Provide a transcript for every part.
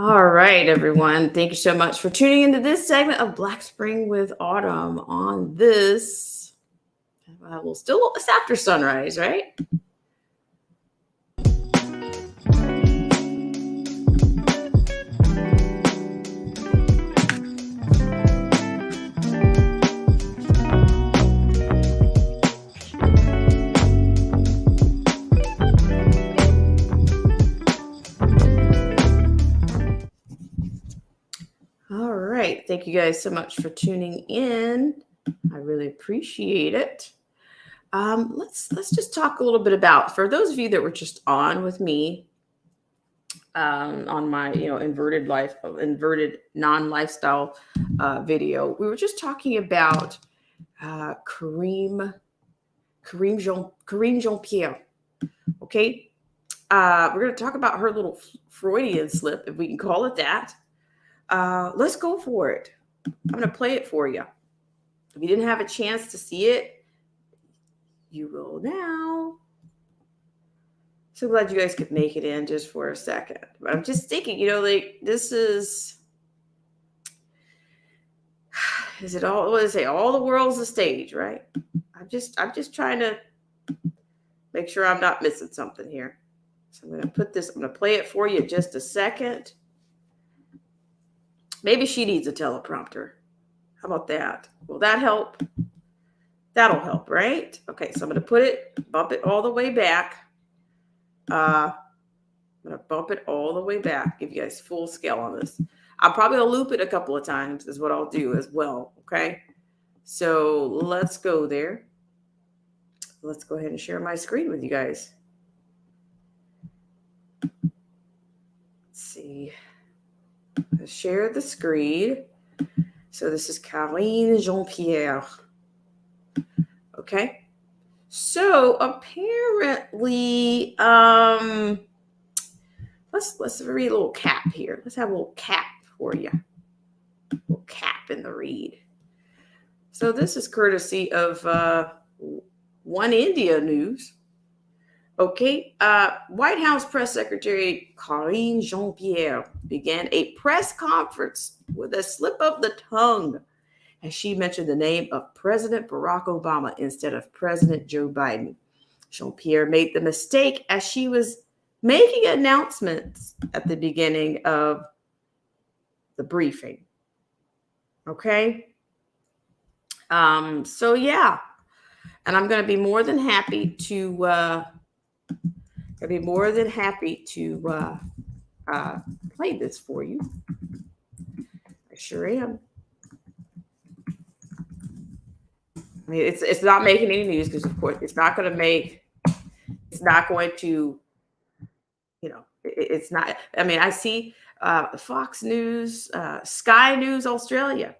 All right, everyone. Thank you so much for tuning into this segment of Black Spring with Autumn on this. Well, still, it's after sunrise, right? All right. Thank you guys so much for tuning in. I really appreciate it. Let's just talk a little bit about, for those of you that were just on with me on my inverted non-lifestyle video. We were just talking about Kareem Jean Pierre. Okay, we're going to talk about her little Freudian slip, if we can call it that. Let's go for it. I'm going to play it for you. If you didn't have a chance to see it, you will now. So glad you guys could make it in just for a second. But I'm just thinking, this is it all? What does it say? All the world's a stage, right? I'm just trying to make sure I'm not missing something here. So I'm going to play it for you just a second. Maybe she needs a teleprompter. How about that? Will that help? That'll help, right? Okay, so I'm going to bump it all the way back. I'm going to bump it all the way back, give you guys full scale on this. I'm probably going to loop it a couple of times is what I'll do as well, okay? So let's go there. Let's go ahead and share my screen with you guys. Let's see. Share the screen. So this is Karine Jean Pierre. Okay. So apparently, let's read a little cap here. Let's have a little cap for you. A little cap in the read. So this is courtesy of One India News. Okay, White House Press Secretary Karine Jean Pierre began a press conference with a slip of the tongue as she mentioned the name of President Barack Obama instead of President Joe Biden. Jean Pierre made the mistake as she was making announcements at the beginning of the briefing. Okay, so yeah, and I'm going to be more than happy to. I'd be more than happy to play this for you. I sure am. I mean, it's not making any news because, of course, it's not going to, it's not. I mean, I see Fox News, Sky News Australia.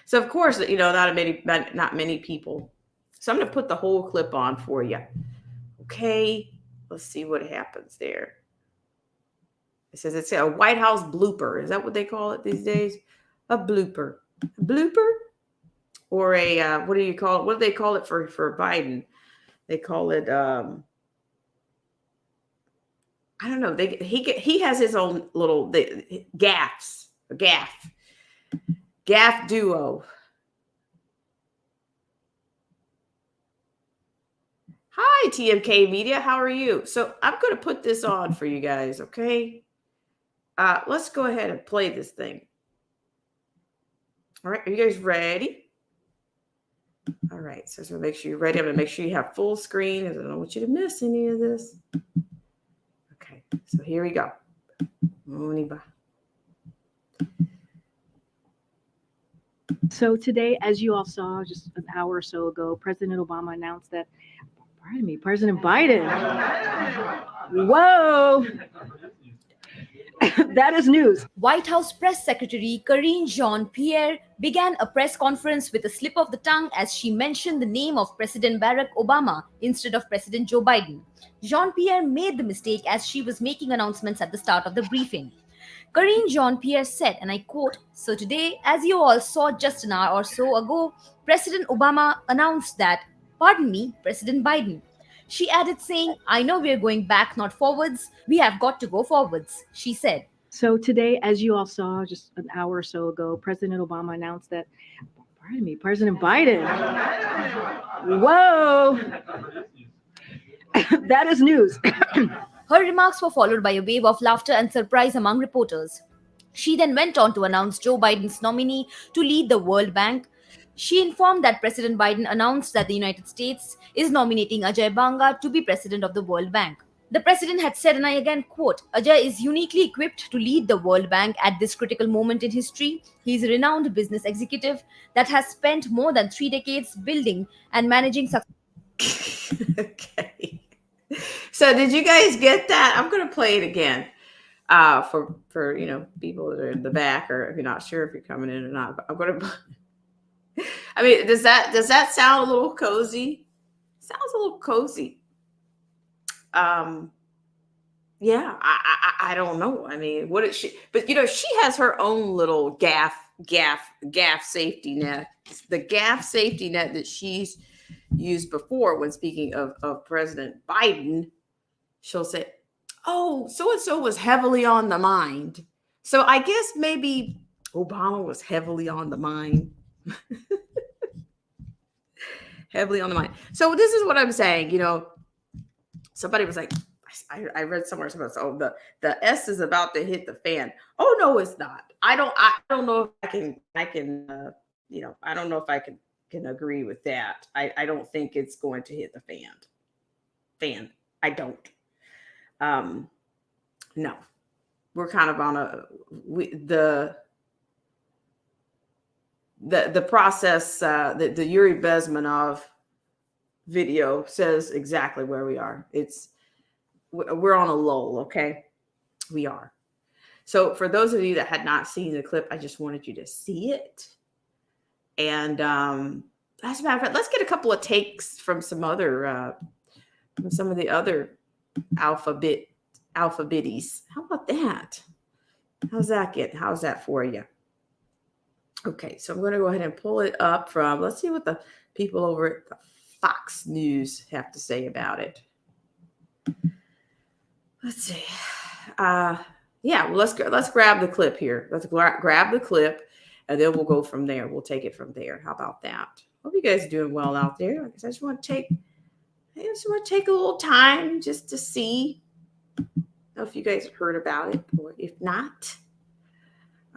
So, of course, not many people. So I'm going to put the whole clip on for you. Okay, let's see what happens there. It says it's a White House blooper. Is that what they call it these days? A blooper. A blooper? Or a, what do you call it? What do they call it for Biden? They call it, I don't know. He has his own little gaffes. A gaff. Gaff duo. Hi, TMK Media. How are you? So I'm going to put this on for you guys, okay? Let's go ahead and play this thing. All right. Are you guys ready? All right. So make sure you're ready. I'm going to make sure you have full screen because I don't want you to miss any of this. Okay. So here we go. So today, as you all saw just an hour or so ago, President Obama announced that, President Biden. Whoa. That is news. White House Press Secretary Karine Jean Pierre began a press conference with a slip of the tongue as she mentioned the name of President Barack Obama instead of President Joe Biden. Jean Pierre made the mistake as she was making announcements at the start of the briefing. Karine Jean Pierre said, and I quote, "So today, as you all saw just an hour or so ago, President Obama announced that, pardon me, President Biden." She added, saying, I know we're going back, not forwards. We have got to go forwards, she said. So today, as you all saw just an hour or so ago, President Obama announced that, President Biden. Whoa, that is news. Her remarks were followed by a wave of laughter and surprise among reporters. She then went on to announce Joe Biden's nominee to lead the World Bank. She informed that President Biden announced that the United States is nominating Ajay Banga to be president of the World Bank. The president had said, and I again quote, Ajay is uniquely equipped to lead the World Bank at this critical moment in history. He is a renowned business executive that has spent more than 3 decades building and managing success. Okay. So did you guys get that? I'm going to play it again for people that are in the back, or if you're not sure if you're coming in or not. But I'm going to. I mean, does that sound a little cozy? Sounds a little cozy. Yeah, I don't know. I mean, what is she? But she has her own little gaff safety net. The gaff safety net that she's used before when speaking of President Biden. She'll say, "Oh, so and so was heavily on the mind." So I guess maybe Obama was heavily on the mind. Heavily on the mind. So this is what I'm saying. Somebody was like, I read somewhere about, oh, the S is about to hit the fan. Oh no, it's not. I don't know if I can I don't know if I can agree with that. I don't think it's going to hit the fan. I don't. No. We're kind of on the process, the Yuri Bezmenov video says exactly where we are. We're on a lull, okay? We are. So for those of you that had not seen the clip, I just wanted you to see it. And as a matter of fact, let's get a couple of takes from some of the other alphabetties. How about that? How's that for you? Okay, so I'm going to go ahead and pull it up from, let's see what the people over at the Fox News have to say about it. Let's see. Yeah, well, let's grab the clip here. Let's grab the clip, and then we'll go from there. We'll take it from there. How about that? Hope you guys are doing well out there. I just want to take a little time just to see if you guys have heard about it, or if not.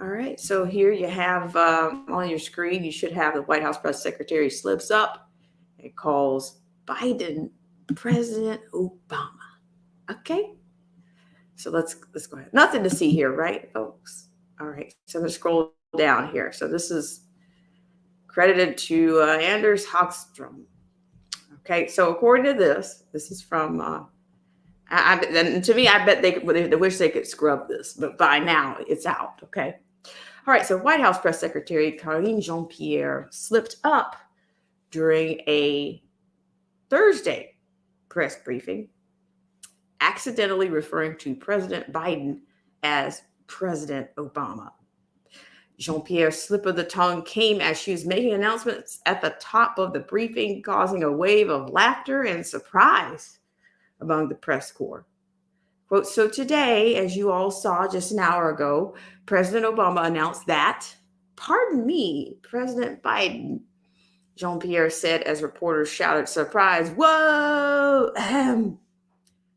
All right, so here you have on your screen, you should have the White House press secretary slips up and calls Biden President Obama. Okay, so let's go ahead. Nothing to see here, right, folks? All right, so I'm going to scroll down here. So this is credited to Anders Hagstrom. Okay, so according to this is from, and to me, I bet they wish they could scrub this, but by now it's out, okay? All right, so White House Press Secretary Karine Jean-Pierre slipped up during a Thursday press briefing, accidentally referring to President Biden as President Obama. Jean-Pierre's slip of the tongue came as she was making announcements at the top of the briefing, causing a wave of laughter and surprise among the press corps. Quote, so today, as you all saw just an hour ago, President Obama announced that, pardon me, President Biden, Jean-Pierre said as reporters shouted surprise, whoa,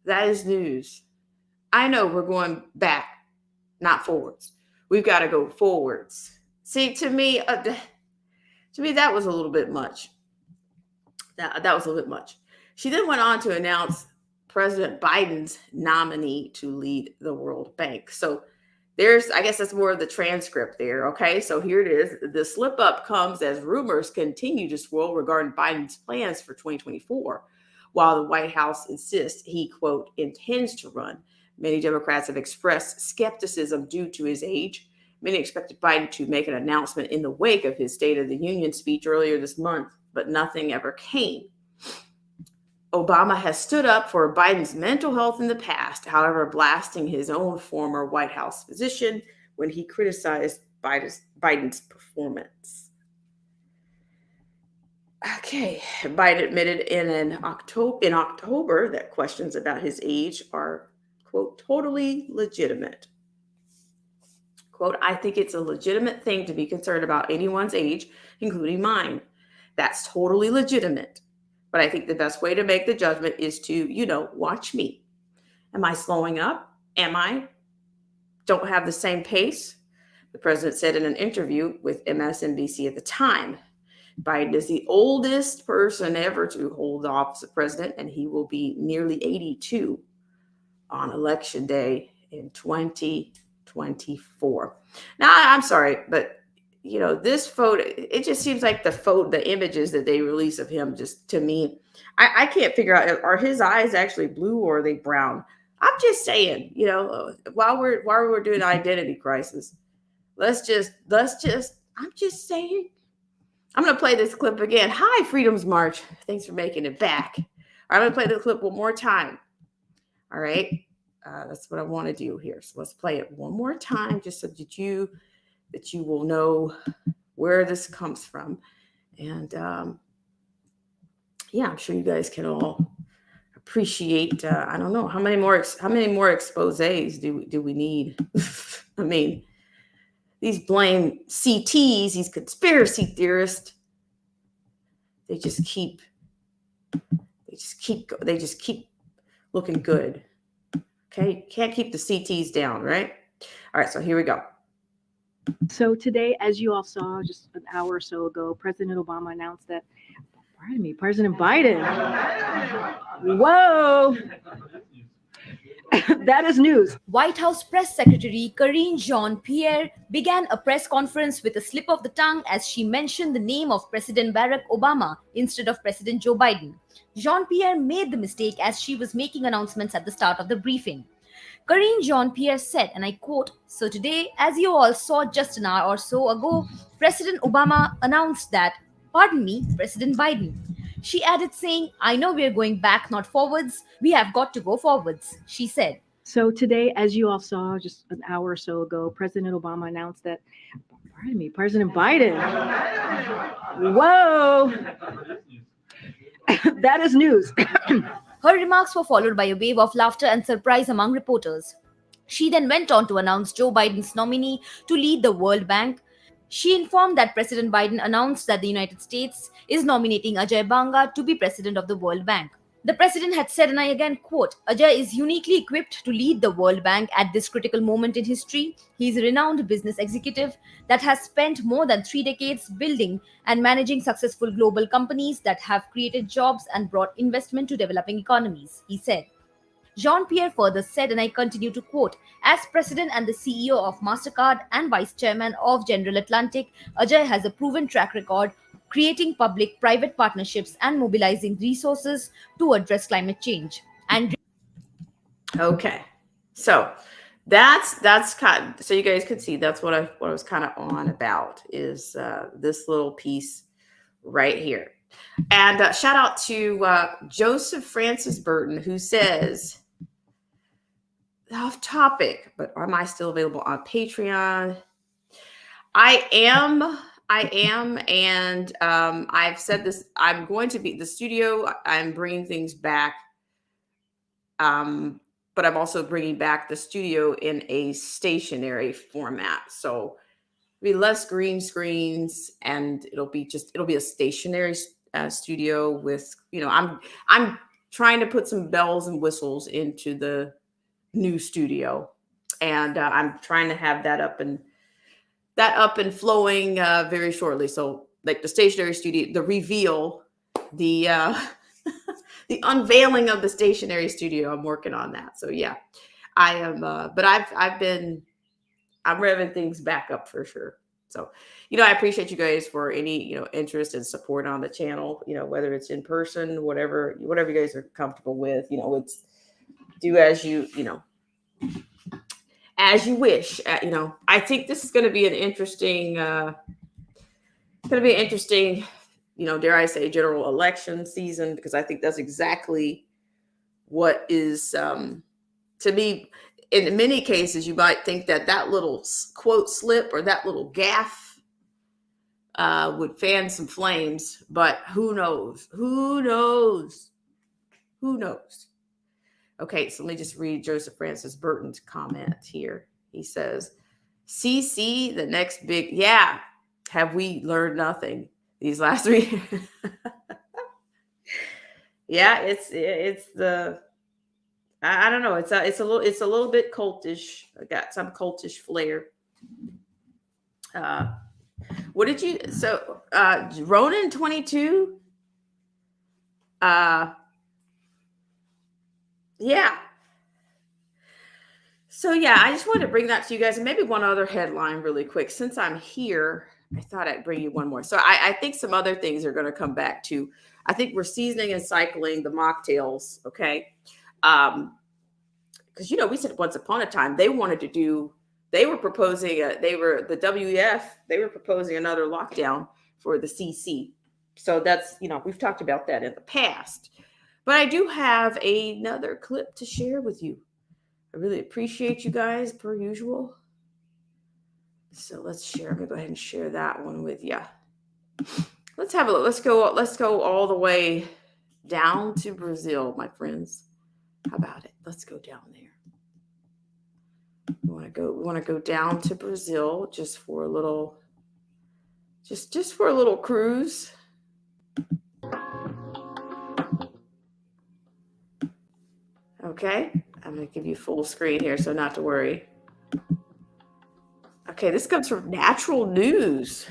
that is news. I know we're going back, not forwards. We've got to go forwards. See, to me, that was a little bit much. That was a little bit much. She then went on to announce President Biden's nominee to lead the World Bank. So I guess that's more of the transcript there. Okay, so here it is. The slip up comes as rumors continue to swirl regarding Biden's plans for 2024, while the White House insists he, quote, intends to run. Many Democrats have expressed skepticism due to his age. Many expected Biden to make an announcement in the wake of his State of the Union speech earlier this month, but nothing ever came. Obama has stood up for Biden's mental health in the past, however, blasting his own former White House physician when he criticized Biden's performance. Okay, Biden admitted in October that questions about his age are, quote, totally legitimate. Quote, I think it's a legitimate thing to be concerned about anyone's age, including mine. That's totally legitimate. But I think the best way to make the judgment is to, watch me. Am I slowing up? Am I? Don't have the same pace? The president said in an interview with MSNBC at the time. Biden is the oldest person ever to hold the office of president, and he will be nearly 82 on election day in 2024. Now, I'm sorry, but this photo, it just seems like the images that they release of him, just to me, I can't figure out, are his eyes actually blue or are they brown? I'm just saying, while we're doing identity crisis, I'm just saying. I'm going to play this clip again. Hi, Freedom's March. Thanks for making it back. I'm going to play the clip one more time. All right. That's what I want to do here. So let's play it one more time just so that you will know where this comes from. And I'm sure you guys can all appreciate, I don't know, how many more exposés do we need? I mean, these blame CTs, these conspiracy theorists, they just keep looking good. Okay, can't keep the CTs down, right? All right, so here we go. So today, as you all saw just an hour or so ago, President Obama announced that, President Biden. Whoa. That is news. White House Press Secretary Karine Jean-Pierre began a press conference with a slip of the tongue as she mentioned the name of President Barack Obama instead of President Joe Biden. Jean-Pierre made the mistake as she was making announcements at the start of the briefing. Karine Jean-Pierre said, and I quote, "So today, as you all saw just an hour or so ago, President Obama announced that, pardon me, President Biden." She added saying, "I know we're going back, not forwards. We have got to go forwards," she said. So today, as you all saw just an hour or so ago, President Obama announced that, President Biden. Whoa. That is news. Her remarks were followed by a wave of laughter and surprise among reporters. She then went on to announce Joe Biden's nominee to lead the World Bank. She informed that President Biden announced that the United States is nominating Ajay Banga to be president of the World Bank. The president had said, and I again quote, "Ajay is uniquely equipped to lead the World Bank at this critical moment in history. He is a renowned business executive that has spent more than 3 decades building and managing successful global companies that have created jobs and brought investment to developing economies," he said. Jean-Pierre further said, and I continue to quote, "As president and the CEO of MasterCard and vice chairman of General Atlantic, Ajay has a proven track record creating public-private partnerships and mobilizing resources to address climate change." And Okay, so that's kind of, so you guys could see that's what I was kind of on about is this little piece right here. And shout out to Joseph Francis Burton, who says, off topic, but am I still available on Patreon? I am, and I've said this, I'm going to be the studio. I'm bringing things back, but I'm also bringing back the studio in a stationary format. So it'll be less green screens, and it'll be a stationary studio with, I'm trying to put some bells and whistles into the new studio, and I'm trying to have that up and flowing very shortly. So like the stationary studio, the reveal, the the unveiling of the stationary studio, I'm working on that. So yeah, I am, but I'm revving things back up for sure. So, I appreciate you guys for any, interest and support on the channel, whether it's in person, whatever you guys are comfortable with, it's do as you wish. I think this is going to be an interesting, dare I say, general election season, because I think that's exactly what is, to me, in many cases, you might think that little quote slip or that little gaffe would fan some flames, but who knows? Who knows? Who knows? Okay, so let me just read Joseph Francis Burton's comment here. He says, CC, the next big, yeah, have we learned nothing these last 3? Yeah, it's the, I don't know. It's a little bit cultish. I got some cultish flair. What did you, so Ronin 22? Yeah. So yeah, I just wanted to bring that to you guys, and maybe one other headline really quick. Since I'm here, I thought I'd bring you one more. So I think some other things are going to come back to. I think we're seasoning and cycling the mocktails, okay? Because we said once upon a time they wanted to do. They were proposing. The WEF. They were proposing another lockdown for the CC. So that's we've talked about that in the past. But I do have another clip to share with you. I really appreciate you guys per usual. So let's share. I'm gonna go ahead and share that one with you. Let's have a look. Let's go all the way down to Brazil, my friends. How about it? Let's go down there. We want to go down to Brazil just for a little cruise. Okay. I'm going to give you full screen here, so not to worry. Okay, this comes from Natural News.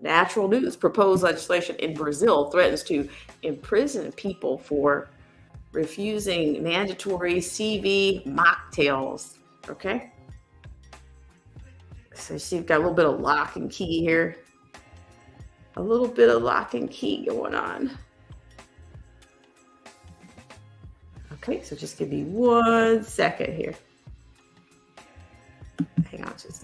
Natural News. Proposed legislation in Brazil threatens to imprison people for refusing mandatory CV mocktails. Okay. So you see, you've got a little bit of lock and key here. A little bit of lock and key going on. Okay, so just give me 1 second here. Hang on, just.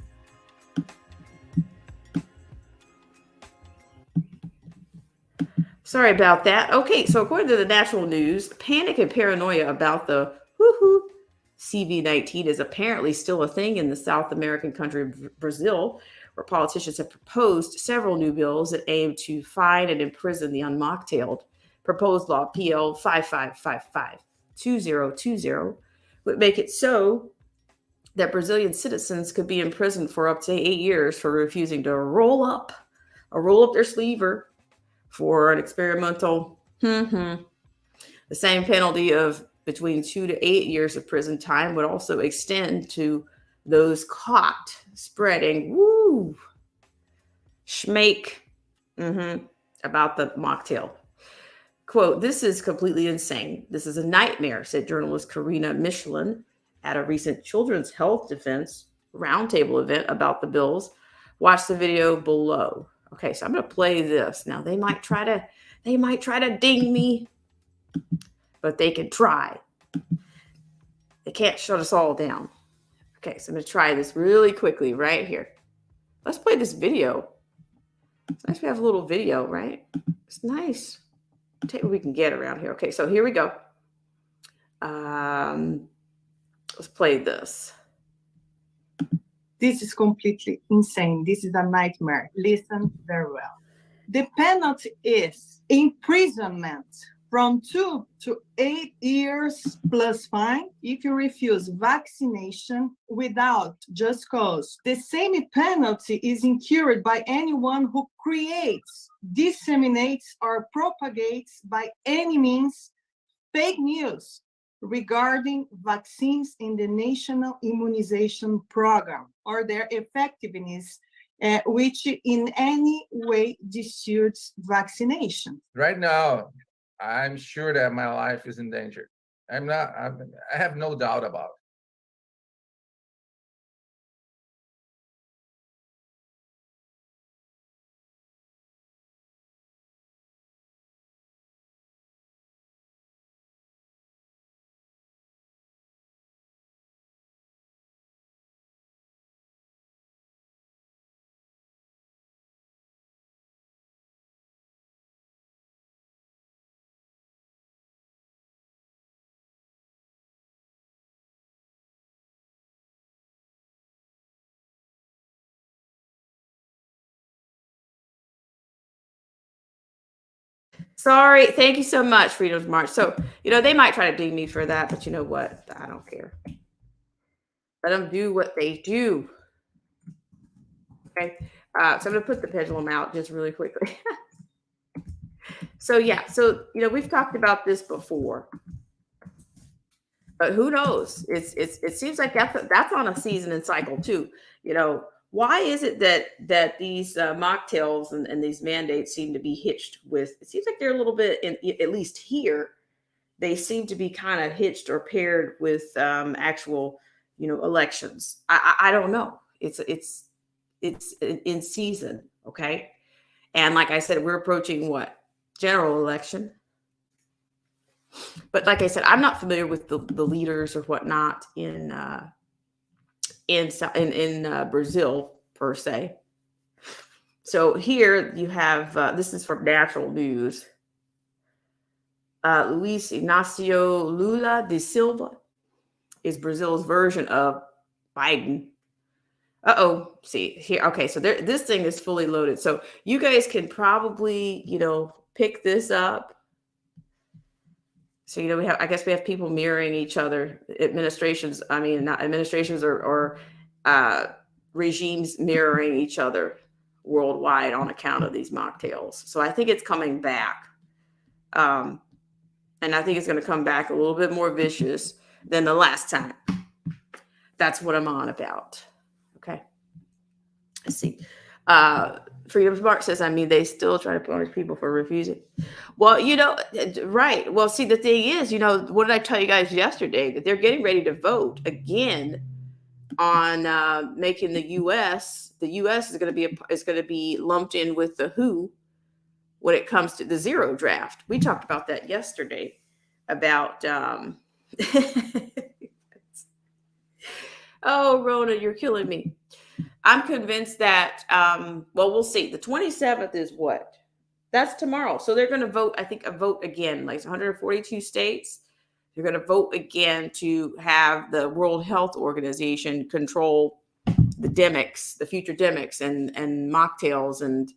Sorry about that. Okay, so according to the Natural News, panic and paranoia about the CV-19 is apparently still a thing in the South American country of Brazil, where politicians have proposed several new bills that aim to fine and imprison the unmocktailed. Proposed law PL 5555-2020 would make it so that Brazilian citizens could be imprisoned for up to 8 years for refusing to roll up their sleeve for an experimental. The same penalty of between 2 to 8 years of prison time would also extend to those caught spreading schmake about the mocktail. Quote, this is completely insane. This is a nightmare, said journalist Karina Michelin at a recent Children's Health Defense roundtable event about the bills. Watch the video below. Okay, so I'm going to play this. Now, they might try to ding me, but they can try. They can't shut us all down. Okay, so I'm going to try this really quickly right here. Let's play this video. It's nice we have a little video, right? It's nice. Take what we can get around here. Okay, so here we go. Let's play this. This is completely insane. This is a nightmare. Listen very well. The penalty is imprisonment from 2 to 8 years plus fine if you refuse vaccination without just cause. The same penalty is incurred by anyone who creates, disseminates, or propagates by any means fake news regarding vaccines in the national immunization program or their effectiveness, which in any way disputes vaccination. Right now, I'm sure that my life is in danger. I have no doubt about it. Sorry. Thank you so much, Freedom's March. So, they might try to ding me for that, but you know what? I don't care. Let them do what they do. Okay. So I'm going to put the pendulum out just really quickly. So, yeah. So, we've talked about this before. But who knows? It seems like that's on a season and cycle too. Why is it that these mocktails and these mandates seem to be hitched with? It seems like they're a little bit, at least here, they seem to be kind of hitched or paired with actual, elections. I don't know. It's in season, okay. And like I said, we're approaching what? General election. But like I said, I'm not familiar with the leaders or whatnot in Brazil per se. So here you have this is from Natural News. Luiz Inácio Lula da Silva is Brazil's version of Biden. See here. Okay, so this thing is fully loaded. So you guys can probably pick this up. So, I guess we have people mirroring each other, administrations. I mean, not administrations or regimes mirroring each other worldwide on account of these mocktails. So I think it's coming back. And I think it's going to come back a little bit more vicious than the last time. That's what I'm on about. Okay. Let's see. Freedom Smart says, they still try to punish people for refusing. Well, right. Well, see, the thing is, what did I tell you guys yesterday? That they're getting ready to vote again on making the U.S. The U.S. is going to be lumped in with the WHO when it comes to the zero draft. We talked about that yesterday about. Oh, Rona, you're killing me. I'm convinced that, we'll see. The 27th is what? That's tomorrow. So they're going to vote, I think, a vote again, like 142 states. They're going to vote again to have the World Health Organization control the demics, the future demics and mocktails. And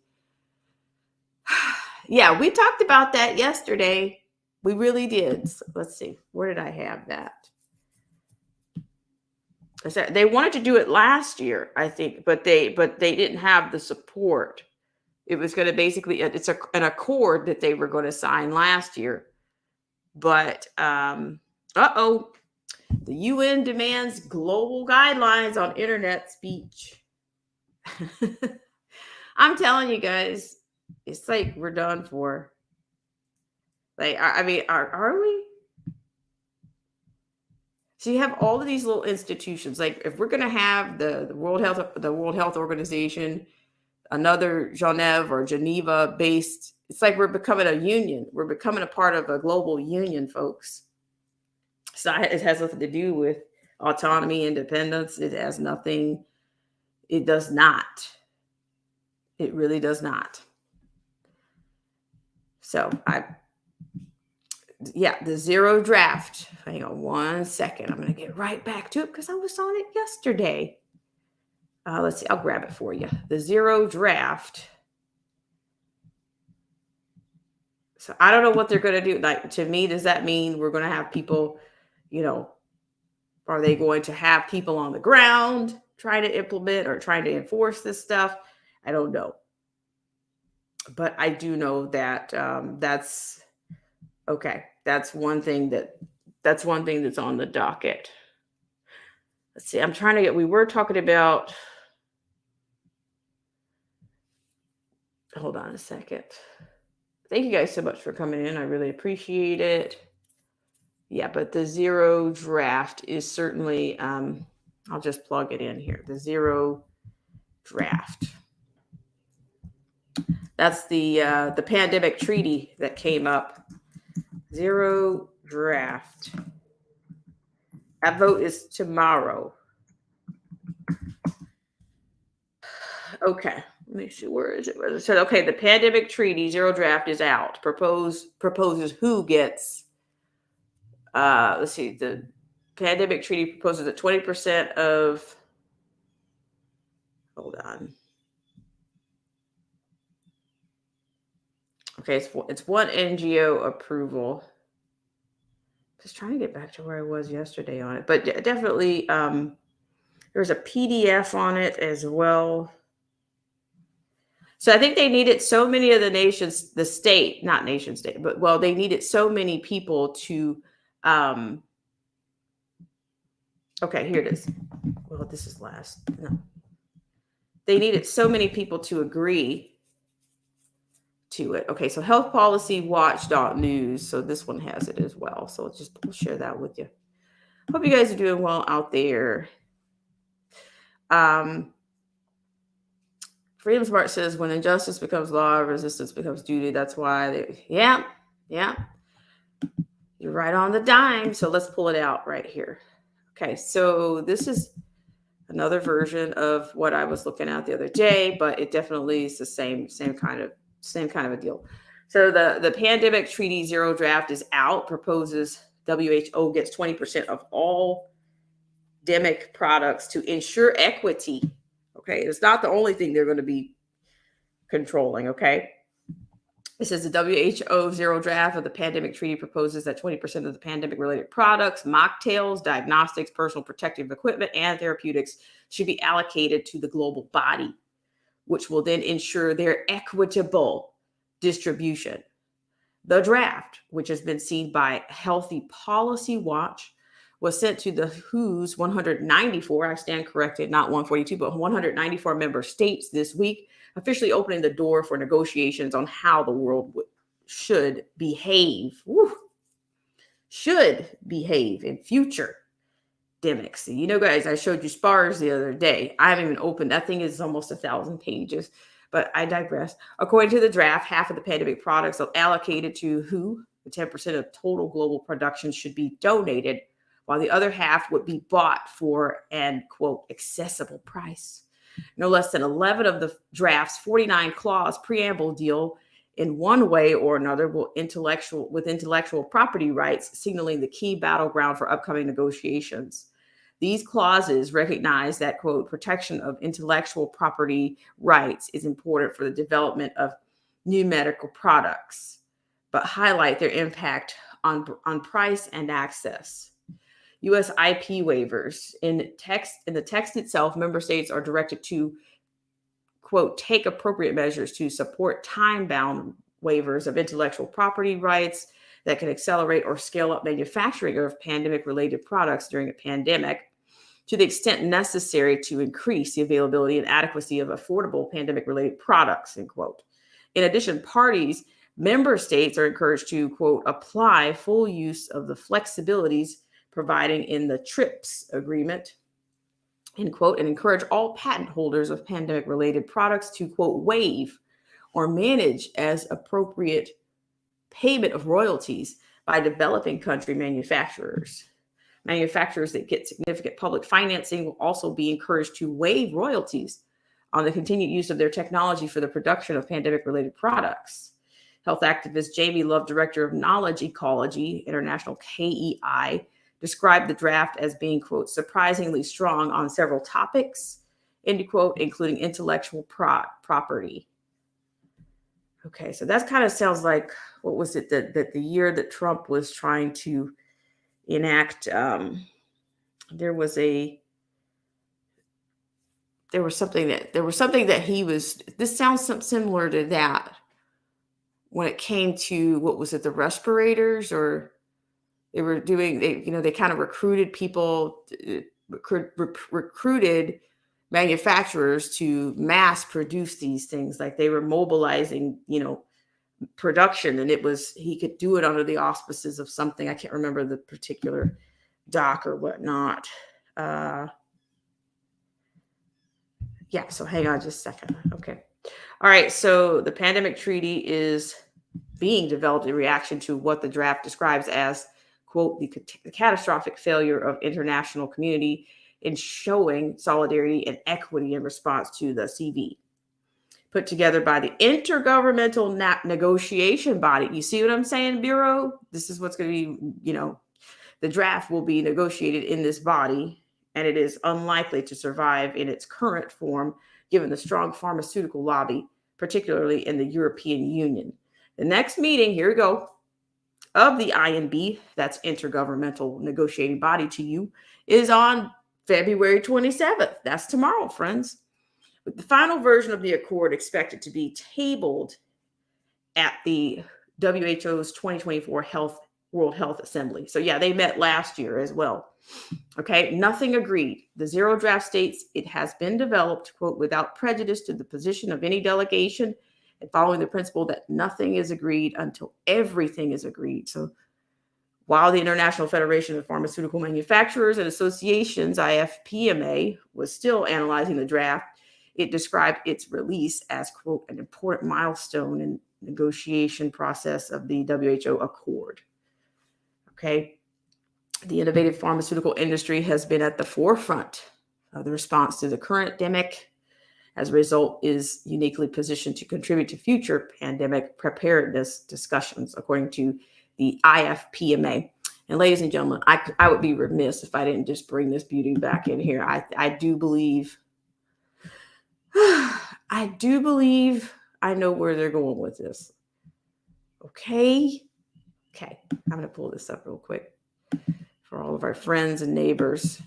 yeah, we talked about that yesterday. We really did. So let's see. Where did I have that? They wanted to do it last year, I think, but they didn't have the support. It was going to basically, it's an accord that they were going to sign last year. But, the UN demands global guidelines on internet speech. I'm telling you guys, it's like we're done for. Like, are we? So you have all of these little institutions. Like if we're going to have the World Health Organization, another Geneva based, it's like we're becoming a union. We're becoming a part of a global union, folks. So it has nothing to do with autonomy, independence. It has nothing. It does not. It really does not. So the zero draft. Hang on 1 second. I'm going to get right back to it because I was on it yesterday. Let's see. I'll grab it for you. The zero draft. So I don't know what they're going to do. Like, to me, does that mean we're going to have people, are they going to have people on the ground trying to implement or trying to enforce this stuff? I don't know. But I do know that that's okay. That's one thing that's on the docket. Let's see. We were talking about, hold on a second. Thank you guys so much for coming in. I really appreciate it. Yeah, but the zero draft is certainly, I'll just plug it in here. The zero draft. That's the pandemic treaty that came up. Zero draft. That vote is tomorrow. Okay, let me see. Where is it? It said, okay, the pandemic treaty, zero draft is out. Proposes who gets, let's see, the pandemic treaty proposes that 20% of, hold on. Okay, it's one NGO approval. Just trying to get back to where I was yesterday on it, but definitely there's a PDF on it as well. So I think they needed so many of the nations, the state, not nation state, but well, they needed so many people to okay, here it is. Well, this is last. No. They needed so many people to agree to it. Okay, so Health Policy Watch.news. So this one has it as well. So we'll share that with you. Hope you guys are doing well out there. Freedom Smart says when injustice becomes law, resistance becomes duty. That's why yeah. You're right on the dime. So let's pull it out right here. Okay, so this is another version of what I was looking at the other day, but it definitely is the same kind of a deal. So the pandemic treaty zero draft is out. Proposes WHO gets 20% of all demic products to ensure equity. Okay, it's not the only thing they're going to be controlling. Okay. It says the WHO zero draft of the pandemic treaty proposes that 20% of the pandemic related products, mocktails, diagnostics, personal protective equipment, and therapeutics should be allocated to the global body, which will then ensure their equitable distribution. The draft, which has been seen by Healthy Policy Watch, was sent to the WHO's 194, I stand corrected, not 142, but 194 member states this week, officially opening the door for negotiations on how the world should behave. Should behave in future demics. You know, guys, I showed you SPARS the other day. I haven't even opened. That thing is almost 1,000 pages, but I digress. According to the draft, half of the pandemic products allocated to WHO, the 10% of total global production should be donated, while the other half would be bought for an, quote, accessible price. No less than 11 of the draft's 49 clause preamble deal in one way or another with intellectual property rights, signaling the key battleground for upcoming negotiations. These clauses recognize that, quote, protection of intellectual property rights is important for the development of new medical products, but highlight their impact on price and access. U.S. IP waivers. In the text itself, member states are directed to, quote, take appropriate measures to support time-bound waivers of intellectual property rights that can accelerate or scale up manufacturing of pandemic-related products during a pandemic to the extent necessary to increase the availability and adequacy of affordable pandemic-related products, end quote. In addition, member states are encouraged to, quote, apply full use of the flexibilities providing in the TRIPS agreement, end quote, and encourage all patent holders of pandemic-related products to, quote, waive or manage as appropriate payment of royalties by developing country manufacturers. Manufacturers that get significant public financing will also be encouraged to waive royalties on the continued use of their technology for the production of pandemic-related products. Health activist Jamie Love, director of Knowledge Ecology International, KEI, described the draft as being, quote, surprisingly strong on several topics, end quote, including intellectual property. Okay, so that kind of sounds like, what was it, that the year that Trump was trying to enact, there was something that he was, this sounds similar to that when it came to, what was it, the respirators, or they were doing, they kind of recruited people, recruited manufacturers to mass produce these things. Like they were mobilizing, production, and he could do it under the auspices of something. I can't remember the particular doc or whatnot. So hang on just a second. Okay. All right. So the pandemic treaty is being developed in reaction to what the draft describes as, quote, the catastrophic failure of international community in showing solidarity and equity in response to the CV. Put together by the Intergovernmental Negotiation Body. You see what I'm saying, Bureau? This is what's going to be, the draft will be negotiated in this body, and it is unlikely to survive in its current form, given the strong pharmaceutical lobby, particularly in the European Union. The next meeting, here we go, of the INB, that's Intergovernmental Negotiating Body to you, is on February 27th. That's tomorrow, friends. With the final version of the accord expected to be tabled at the WHO's 2024 World Health Assembly. So yeah, they met last year as well. Okay, nothing agreed. The zero draft states it has been developed, quote, without prejudice to the position of any delegation and following the principle that nothing is agreed until everything is agreed. So while the International Federation of Pharmaceutical Manufacturers and Associations, IFPMA, was still analyzing the draft, it described its release as, quote, an important milestone in negotiation process of the WHO Accord. Okay. The innovative pharmaceutical industry has been at the forefront of the response to the current pandemic. As a result, is uniquely positioned to contribute to future pandemic preparedness discussions, according to the IFPMA. And ladies and gentlemen, I would be remiss if I didn't just bring this beauty back in here. I do believe I know where they're going with this. Okay. I'm going to pull this up real quick for all of our friends and neighbors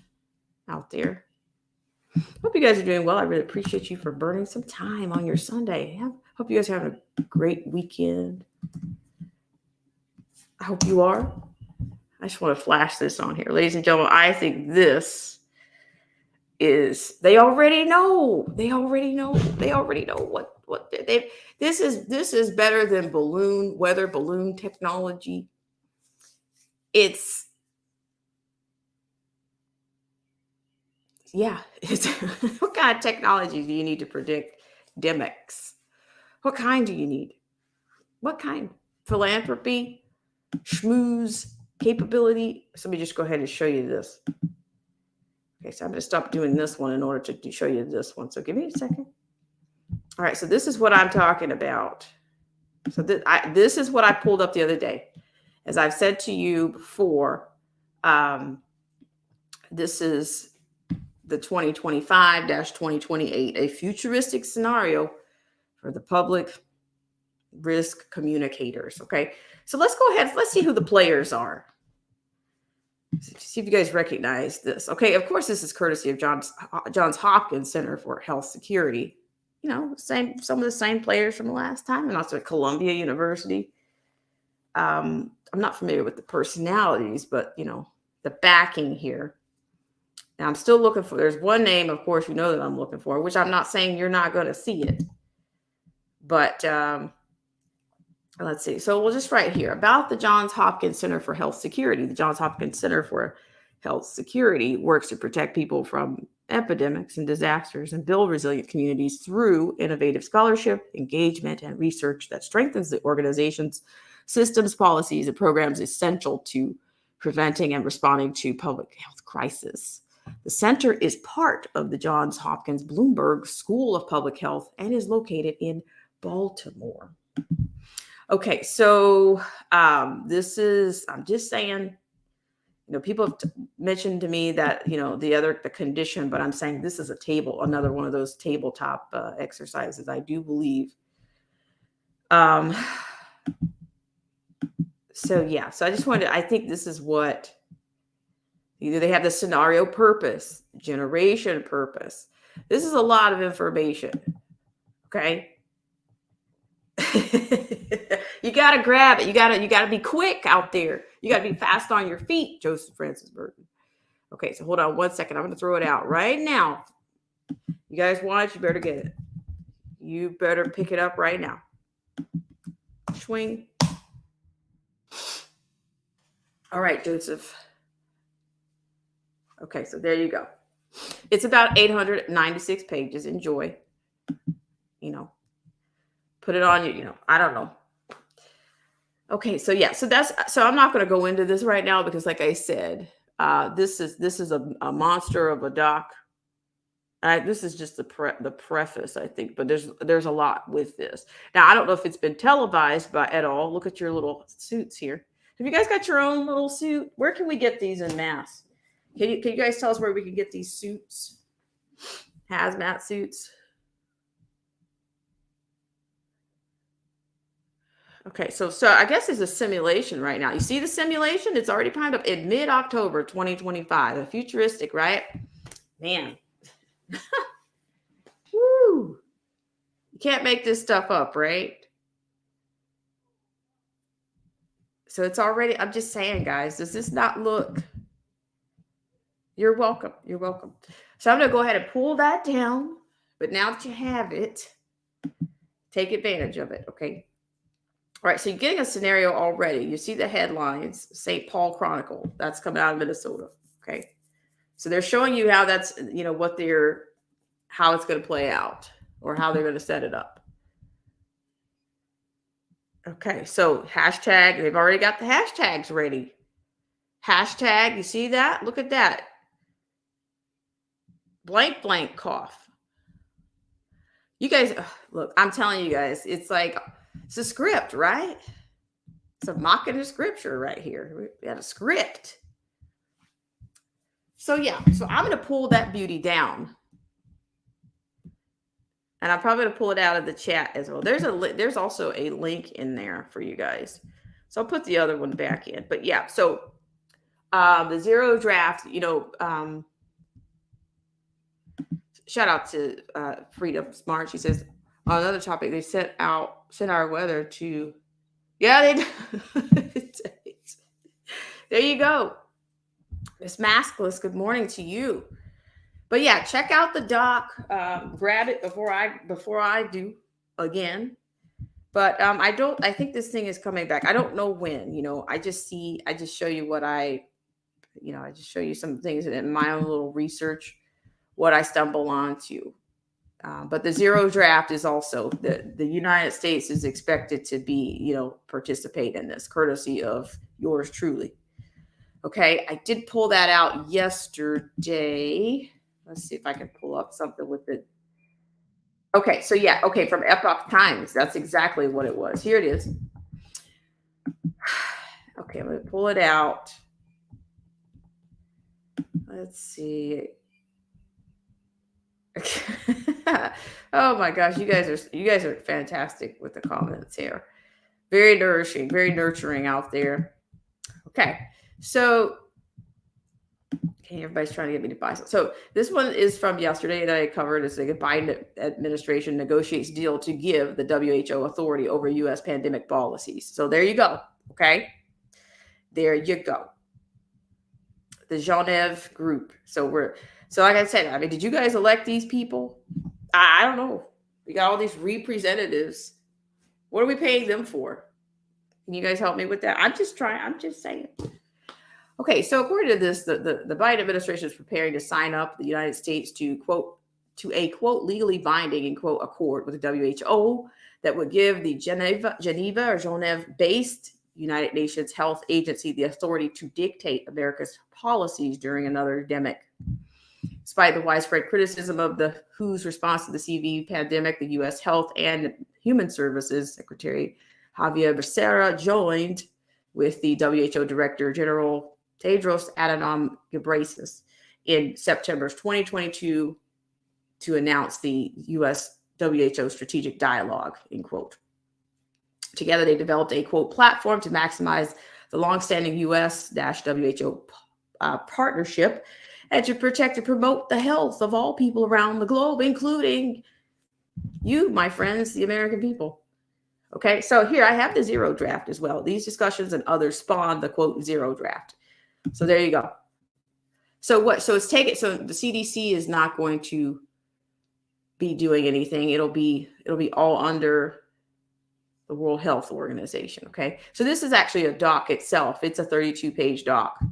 out there. Hope you guys are doing well. I really appreciate you for burning some time on your Sunday. Hope you guys are having a great weekend. I hope you are. I just want to flash this on here. Ladies and gentlemen, I think this is, they already know what they this is better than weather balloon technology. It's what kind of technology do you need to predict demics? What kind do you need? What kind? Philanthropy, schmooze, capability. So let me just go ahead and show you this. Okay, so I'm going to stop doing this one in order to show you this one. So give me a second. All right, so this is what I'm talking about. So this is what I pulled up the other day. As I've said to you before, this is the 2025-2028, a futuristic scenario for the public risk communicators. Okay, so let's go ahead. Let's see who the players are. See if you guys recognize this. Okay, of course, this is courtesy of Johns Hopkins Center for Health Security. You know, some of the same players from the last time, and also at Columbia University. I'm not familiar with the personalities, but you know, the backing here. Now I'm still looking for, there's one name, of course, you know that I'm looking for, which I'm not saying you're not going to see it. But let's see. So we'll just write here about the Johns Hopkins Center for Health Security. The Johns Hopkins Center for Health Security works to protect people from epidemics and disasters and build resilient communities through innovative scholarship, engagement, and research that strengthens the organization's systems, policies, and programs essential to preventing and responding to public health crisis. The center is part of the Johns Hopkins Bloomberg School of Public Health and is located in Baltimore. Okay, so this is, I'm just saying, you know, people have mentioned to me that, you know, the condition, but I'm saying this is another one of those tabletop exercises. I do believe. So yeah, so I just wanted, I think this is what, either they have the scenario purpose, generation purpose. This is a lot of information. Okay. You got to grab it. You got to be quick out there. You got to be fast on your feet, Joseph Francis Burton. Okay, so hold on one second. I'm going to throw it out right now. You guys want it? You better get it. You better pick it up right now. Swing. All right, Joseph. Okay, so there you go. It's about 896 pages. Enjoy. You know, put it on you know, I don't know. Okay, so yeah, so I'm not going to go into this right now because, like I said, this is a monster of a doc. This is just the preface, I think, but there's a lot with this. Now, I don't know if it's been televised at all. Look at your little suits here. Have you guys got your own little suit? Where can we get these en masse? Can you guys tell us where we can get these suits? Hazmat suits. Okay, so I guess it's a simulation right now. You see the simulation? It's already primed up in mid-October 2025. A futuristic, right? Man. Woo. You can't make this stuff up, right? So it's already, I'm just saying, guys, does this not look? You're welcome. You're welcome. So I'm going to go ahead and pull that down. But now that you have it, take advantage of it, okay? All right, so you're getting a scenario already. You see the headlines, St. Paul Chronicle. That's coming out of Minnesota, okay? So they're showing you how that's, how it's going to play out or how they're going to set it up. Okay, so hashtag, they've already got the hashtags ready. Hashtag, you see that? Look at that. Blank, blank cough. You guys, look, I'm telling you guys, it's like, it's a script, right? It's a mocking of scripture right here. We got a script. So yeah, so I'm going to pull that beauty down. And I'm probably going to pull it out of the chat as well. There's also a link in there for you guys. So I'll put the other one back in. But yeah, so the zero draft, shout out to Freedom Smart. She says, on another topic, they sent our weather to, yeah, they there you go. Miss Maskless, good morning to you. But yeah, check out the doc. Grab it before I do again. But I think this thing is coming back. I don't know when, I just show you I just show you some things in my own little research, what I stumble onto. But the zero draft is also the United States is expected to be, participate in this, courtesy of yours truly. Okay, I did pull that out yesterday. Let's see if I can pull up something with it. Okay, so yeah, okay, from Epoch Times. That's exactly what it was. Here it is. Okay, I'm going to pull it out. Let's see. Oh my gosh, you guys are fantastic with the comments here. Very nourishing, very nurturing out there. Okay, so everybody's trying to get me to buy some. So this one is from yesterday that I covered. It's like the Biden administration negotiates deal to give the WHO authority over U.S. pandemic policies. So there you go. Okay, there you go. The Genève group. So like I said, did you guys elect these people? I don't know. We got all these representatives. What are we paying them for? Can you guys help me with that? I'm just saying. Okay, so according to this, the Biden administration is preparing to sign up the United States to a quote legally binding and quote accord with the WHO that would give the Geneva-based United Nations Health Agency the authority to dictate America's policies during another endemic. Despite the widespread criticism of the WHO's response to the CV pandemic, the U.S. Health and Human Services Secretary Javier Becerra joined with the WHO Director General Tedros Adhanom Ghebreyesus in September 2022 to announce the U.S. WHO Strategic Dialogue, in quote. Together, they developed a, quote, platform to maximize the longstanding U.S.-WHO partnership and to protect and promote the health of all people around the globe, including you, my friends, the American people. Okay, so here I have the zero draft as well. These discussions and others spawned the, quote, zero draft. So there you go. So the CDC is not going to be doing anything. It'll be all under the World Health Organization. Okay, so this is actually a doc itself. It's a 32-page doc.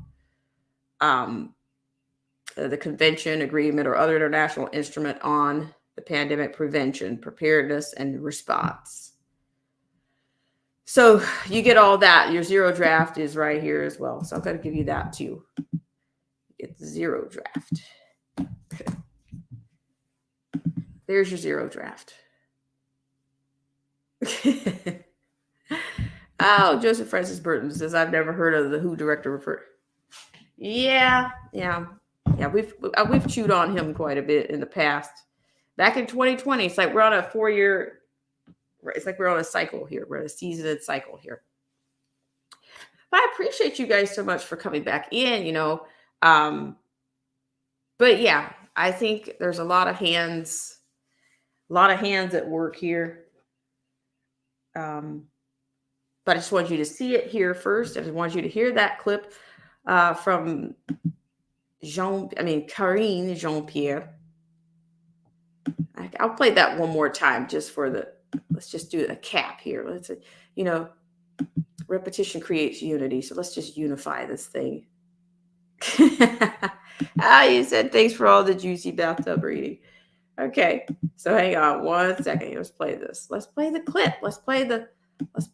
The convention, agreement, or other international instrument on the pandemic prevention, preparedness, and response. So you get all that. Your zero draft is right here as well. So I'm going to give you that too. Get the zero draft. Okay. There's your zero draft. Oh, Joseph Francis Burton says, I've never heard of the WHO director referred. Yeah. We've chewed on him quite a bit in the past. Back in 2020, it's like we're on a it's like we're on a cycle here. We're on a seasoned cycle here. But I appreciate you guys so much for coming back in, but yeah, I think there's a lot of hands at work here. But I just want you to see it here first. I just want you to hear that clip from Karine Jean-Pierre. I'll play that one more time just for let's just do a cap here. Let's, repetition creates unity. So let's just unify this thing. You said thanks for all the juicy bathtub reading. Okay, so hang on 1 second. Let's play this. Let's play the clip. Let's play the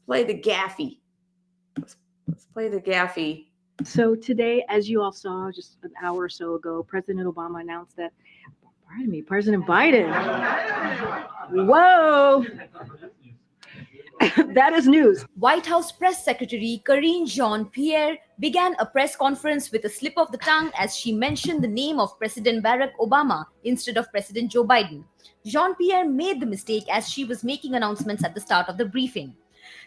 gaffy. Let's play the gaffy. So today, as you all saw just an hour or so ago, President Obama announced that, President Biden. Whoa. That is news. White House Press Secretary Karine Jean-Pierre began a press conference with a slip of the tongue as she mentioned the name of President Barack Obama instead of President Joe Biden. Jean-Pierre made the mistake as she was making announcements at the start of the briefing.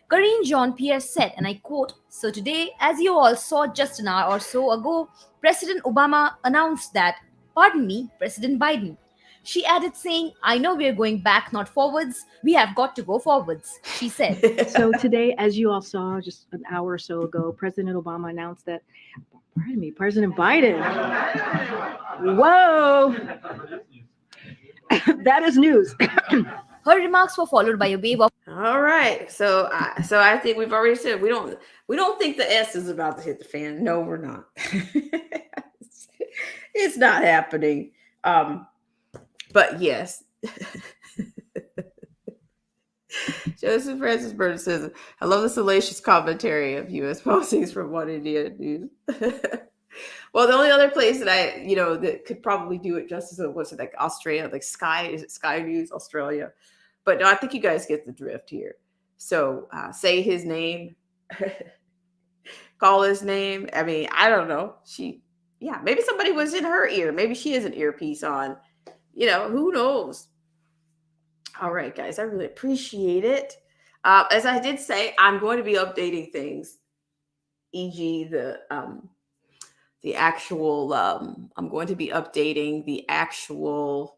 Karine Jean-Pierre said, and I quote, "So today, as you all saw just an hour or so ago, President Obama announced that, pardon me, President Biden." She added saying, "I know we're going back, not forwards. We have got to go forwards," she said. So today, as you all saw just an hour or so ago, President Obama announced that, President Biden. Whoa. That is news. Her remarks were followed by a wave of All right. So I think we've already said we don't think the S is about to hit the fan. No, we're not. It's not happening. But yes. Joseph Francis Burton says, "I love the salacious commentary of U.S. policies from One India News." Well, the only other place that that could probably do it justice was like Australia, like Sky. Is it Sky News Australia? But no, I think you guys get the drift here. So say his name, call his name. I mean, I don't know. Maybe somebody was in her ear. Maybe she has an earpiece on. Who knows? All right, guys, I really appreciate it. As I did say, I'm going to be updating things, e.g. the actual, I'm going to be updating the actual,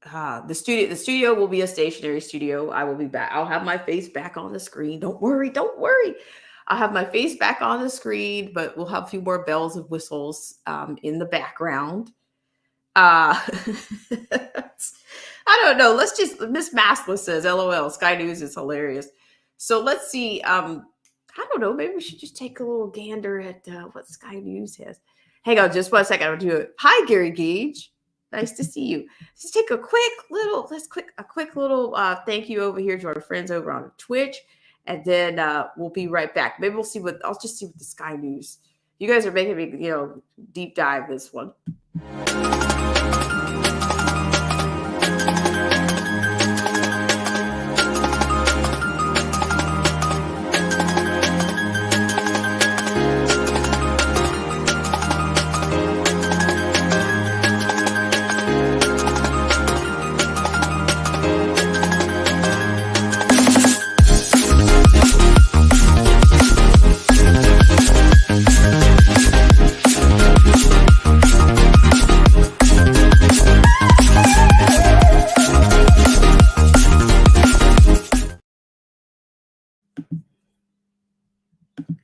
the studio will be a stationary studio. I will be back. I'll have my face back on the screen. Don't worry. I'll have my face back on the screen, but we'll have a few more bells and whistles in the background. I don't know. Let's just, Miss Maskless says, LOL, Sky News is hilarious. So let's see. I don't know. Maybe we should just take a little gander at what Sky News has. Hang on just 1 second. I'll do it. Hi, Gary Gage. Nice to see you. Let's take a quick little thank you over here to our friends over on Twitch. And then we'll be right back. Maybe I'll just see what the Sky News. You guys are making me, deep dive this one.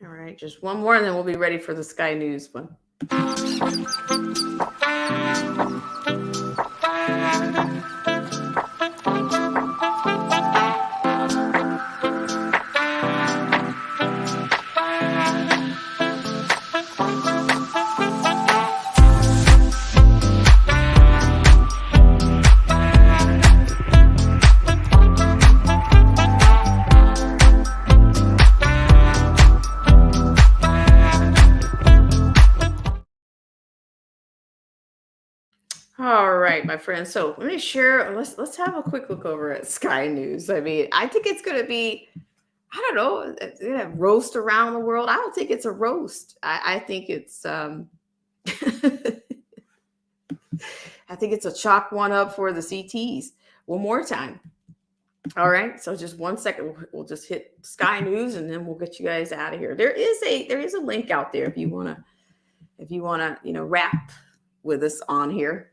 All right, just one more and then we'll be ready for the Sky News one. All right, my friends. So let me share. Let's have a quick look over at Sky News. I mean, I think it's going to be, I don't know, it's gonna have roast around the world. I don't think it's a roast. I think it's I think it's a chalk one up for the CTs. One more time. All right, so just 1 second, we'll just hit Sky News, and then we'll get you guys out of here. There is a link out there if you wanna wrap with us on here.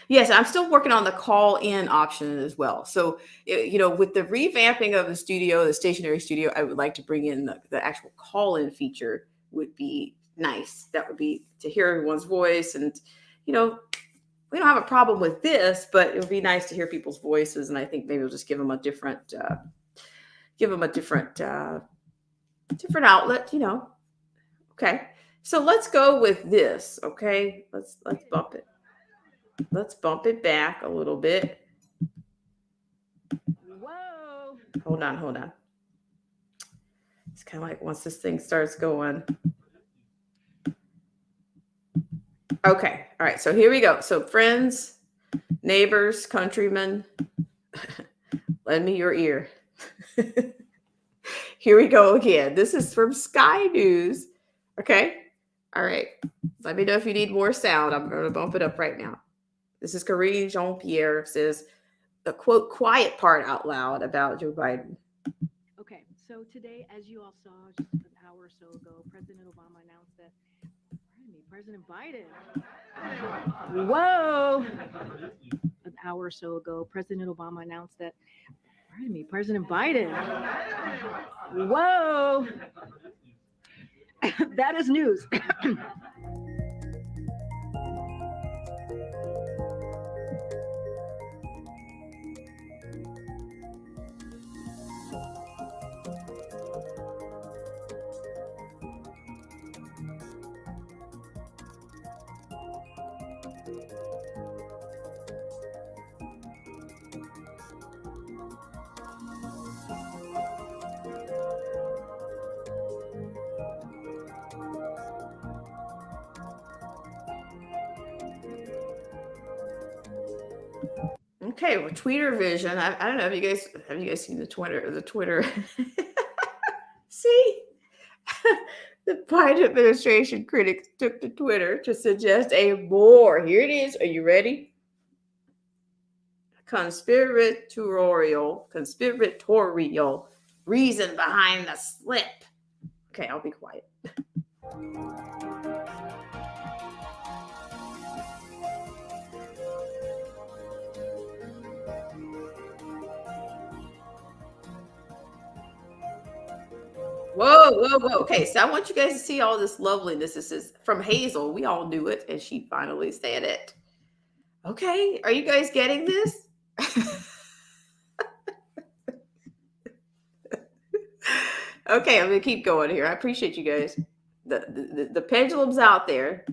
Yes, I'm still working on the call in option as well. So with the revamping of the studio, the stationary studio, I would like to bring in the actual call in feature. Would be nice. That would be to hear everyone's voice, and we don't have a problem with this, but it would be nice to hear people's voices. And I think maybe we'll just give them a different different outlet. Okay. So let's go with this. Okay. Let's bump it. Let's bump it back a little bit. Whoa. Hold on. It's kind of like once this thing starts going. Okay. All right. So here we go. So friends, neighbors, countrymen, lend me your ear. Here we go again. This is from Sky News. Okay. All right. Let me know if you need more sound. I'm going to bump it up right now. This is Karine Jean-Pierre, says the quote quiet part out loud about Joe Biden. Okay, so today, as you all saw just an hour or so ago, President Obama announced that, President Biden. Whoa! An hour or so ago, President Obama announced that, President Biden. Whoa! That is news. Okay, well, Tweeter Vision. I don't know. Have you guys seen the Twitter? See, the Biden administration critics took to Twitter to suggest a more. Here it is. Are you ready? Conspiratorial reason behind the slip. Okay, I'll be quiet. Whoa. Okay, so I want you guys to see all this loveliness. This is from Hazel. We all knew it, and she finally said it. Okay, are you guys getting this? Okay, I'm going to keep going here. I appreciate you guys. The pendulum's out there.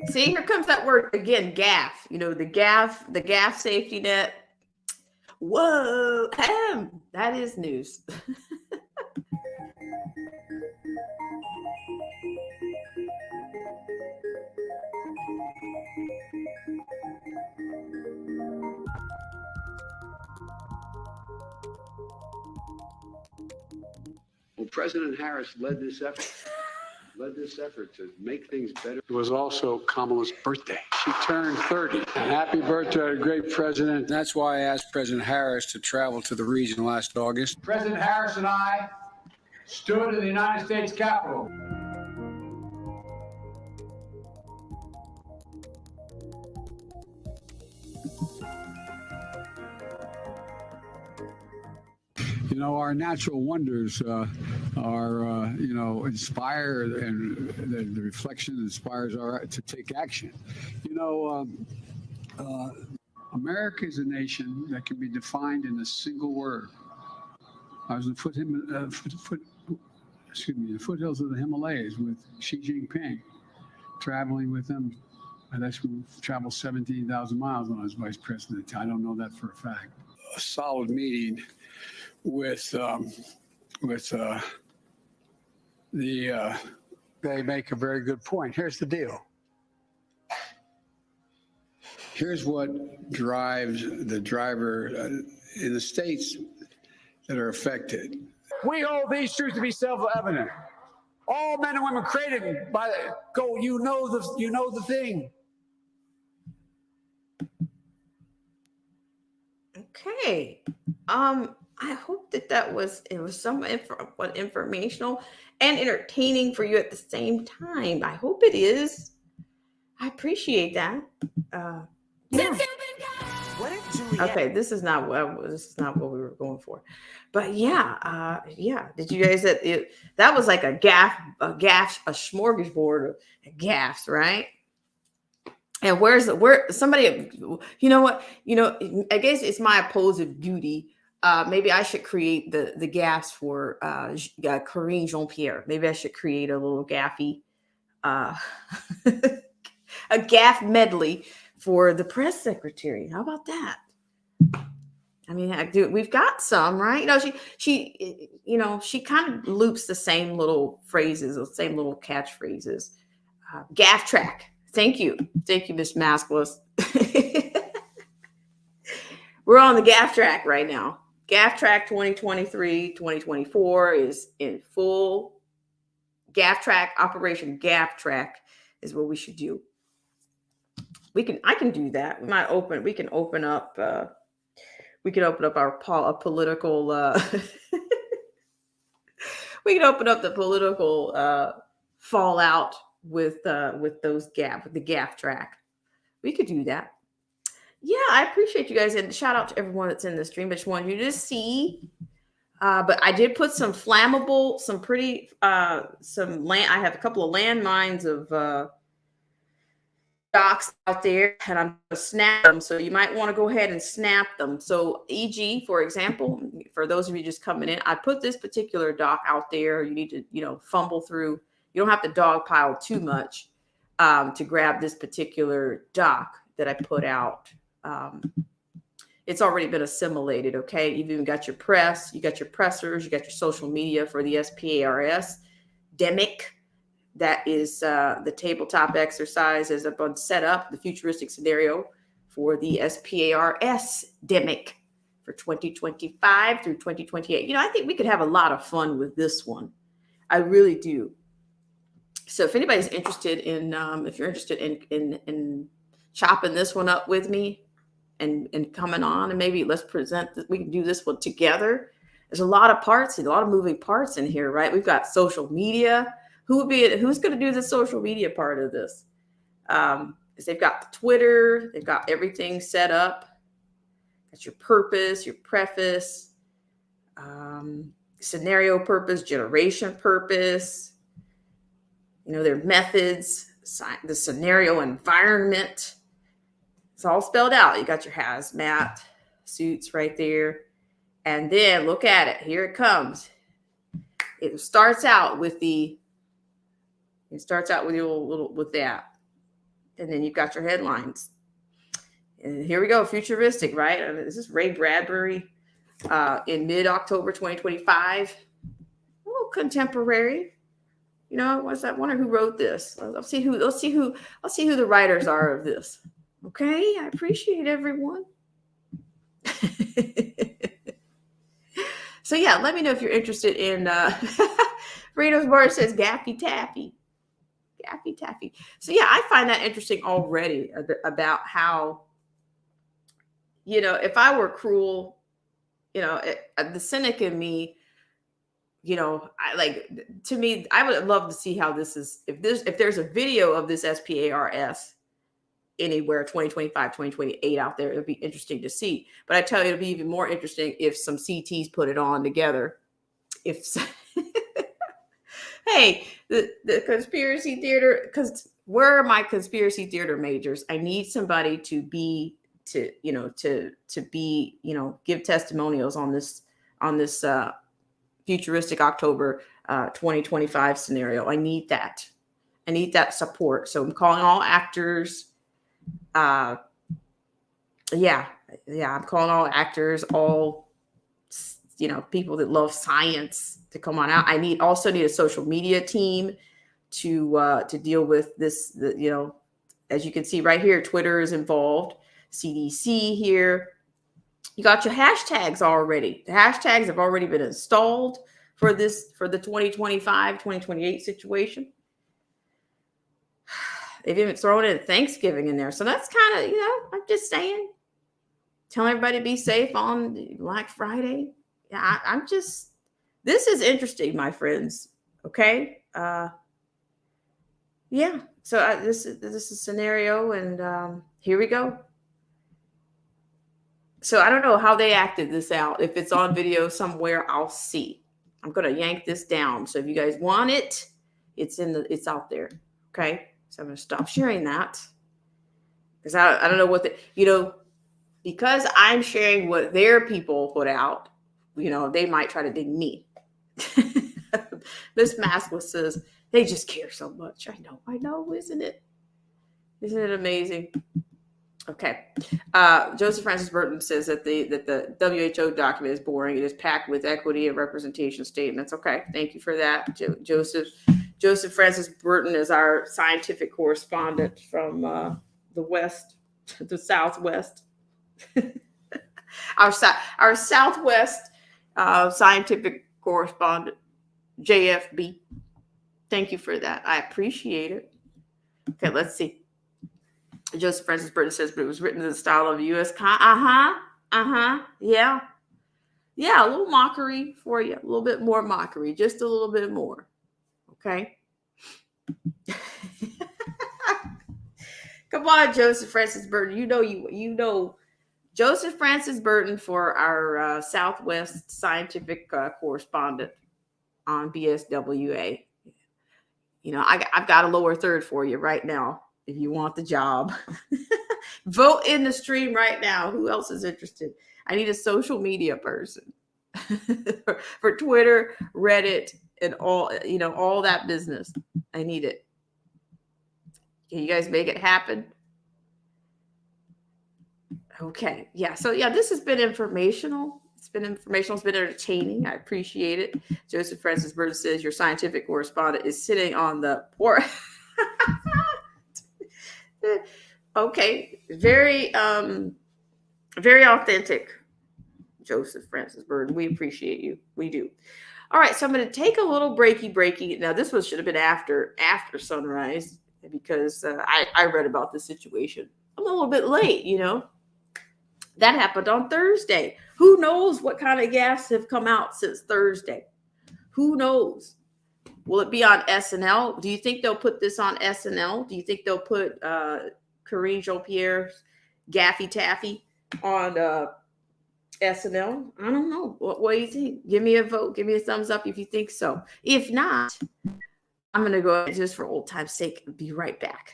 See, here comes that word again, GAF. The GAF safety net. Whoa, that is news. Well, President Harris led this effort to make things better. It was also Kamala's birthday. She turned 30. Happy birthday, great president. That's why I asked President Harris to travel to the region last August. President Harris and I stood in the United States Capitol. You know, our natural wonders inspire, and the reflection inspires us to take action. America is a nation that can be defined in a single word. I was in the foothills of the Himalayas with Xi Jinping, traveling with him. And that's traveled 17,000 miles when I was vice president. I don't know that for a fact. A solid meeting with with they make a very good point. Here's the deal. Here's what drives the driver in the states that are affected. We hold these truths to be self-evident. All men and women created by go. You know the thing. Okay. I hope that was somewhat informational and entertaining for you at the same time. I hope it is. I appreciate that. Yeah. Okay, this is not what we were going for, but yeah. Did you guys that was like a smorgasbord of gaffes, right? And where somebody, you know what, I guess it's my opposite duty. Maybe I should create the gaffes for Karine Jean-Pierre. Maybe I should create a little gaffy, a gaff medley for the press secretary. How about that? I mean, we've got some, right? She kind of loops the same little phrases, the same little catchphrases. Gaff track. Thank you, Miss Maskless. We're on the gaff track right now. Gaff track 2023-2024 is in full. Gaff track, Operation Gaff Track is what we should do. I can do that. We can open up our political we can open up the political fallout with the gaff track. We could do that. Yeah, I appreciate you guys, and shout out to everyone that's in the stream. I just wanted you to see. But I did put some flammable, I have a couple of landmines of docs out there, and I'm going to snap them. So you might want to go ahead and snap them. So e.g., for example, for those of you just coming in, I put this particular doc out there. You need to, fumble through. You don't have to dogpile too much to grab this particular doc that I put out. It's already been assimilated, okay? You've even got your press, you got your pressers, you got your social media for the SPARS DEMIC. That is the tabletop exercise as I've set up the futuristic scenario for the SPARS DEMIC for 2025 through 2028. I think we could have a lot of fun with this one. I really do. So if anybody's interested in, if you're interested in chopping this one up with me and coming on, and maybe let's present that we can do this one together. There's a lot of parts, a lot of moving parts in here, right? We've got social media. Who's going to do the social media part of this? Is they've got the Twitter, they've got everything set up. That's your purpose, your preface, scenario purpose, generation purpose. Their methods, the scenario environment. It's all spelled out. You got your hazmat suits right there. And then look at it. Here it comes. It starts out with your little with that. And then you've got your headlines. And here we go, futuristic, right? This is Ray Bradbury in mid-October 2025. A little contemporary. What's that? I wonder who wrote this. Let's see who the writers are of this. Okay, I appreciate everyone. So yeah, let me know if you're interested in Reno's Bar says Gaffy Taffy. Gaffy Taffy. So yeah, I find that interesting already about how, if I were cruel, the cynic in me, to me, I would love to see how this is, if there's a video of this SPARS anywhere 2025, 2028 out there, it'll be interesting to see. But I tell you, it'll be even more interesting if some CTs put it on together. Hey, the conspiracy theater, because where are my conspiracy theater majors? I need somebody to give testimonials on this futuristic October 2025 scenario. I need that support. So I'm calling all actors. I'm calling all actors, all people that love science to come on out. I also need a social media team to deal with this. As you can see right here, Twitter is involved. CDC here. You got your hashtags already. The hashtags have already been installed for the 2025, 2028 situation. They've even thrown in Thanksgiving in there. So that's kind of, I'm just saying, telling everybody to be safe on Black Friday. Yeah, this is interesting, my friends. Okay. Yeah. So this is a scenario, and here we go. So I don't know how they acted this out. If it's on video somewhere, I'll see. I'm going to yank this down. So if you guys want it, it's out there. Okay. So I'm going to stop sharing that, because I don't know what because I'm sharing what their people put out, they might try to dig me. Miss Maskless says, they just care so much. I know, isn't it? Isn't it amazing? Okay. Joseph Francis Burton says that the WHO document is boring. It is packed with equity and representation statements. Okay. Thank you for that, Joseph Francis Burton is our scientific correspondent from the Southwest. our Southwest scientific correspondent, JFB. Thank you for that. I appreciate it. Okay, let's see. Joseph Francis Burton says, but it was written in the style of U.S. Yeah. Yeah, a little mockery for you. A little bit more mockery. Just a little bit more. Okay. Come on, Joseph Francis Burton. You know Joseph Francis Burton for our Southwest scientific correspondent on BSWA. I've got a lower third for you right now if you want the job. Vote in the stream right now. Who else is interested? I need a social media person for Twitter, Reddit, and all that business. I need it. Can you guys make it happen? Okay. Yeah. So this has been informational. It's been entertaining. I appreciate it. Joseph Francis Burton says your scientific correspondent is sitting on the porch. Okay. Very, very authentic, Joseph Francis Burton. We appreciate you. We do. All right. So I'm going to take a little breaky. Now, this one should have been after sunrise, because I read about the situation. I'm a little bit late, That happened on Thursday. Who knows what kind of gas have come out since Thursday? Who knows? Will it be on SNL? Do you think they'll put this on SNL? Do you think they'll put Karine Jean-Pierre's Gaffy Taffy on SNL? I don't know. What do you think? Give me a vote. Give me a thumbs up if you think so. If not, I'm going to go just for old time's sake and be right back.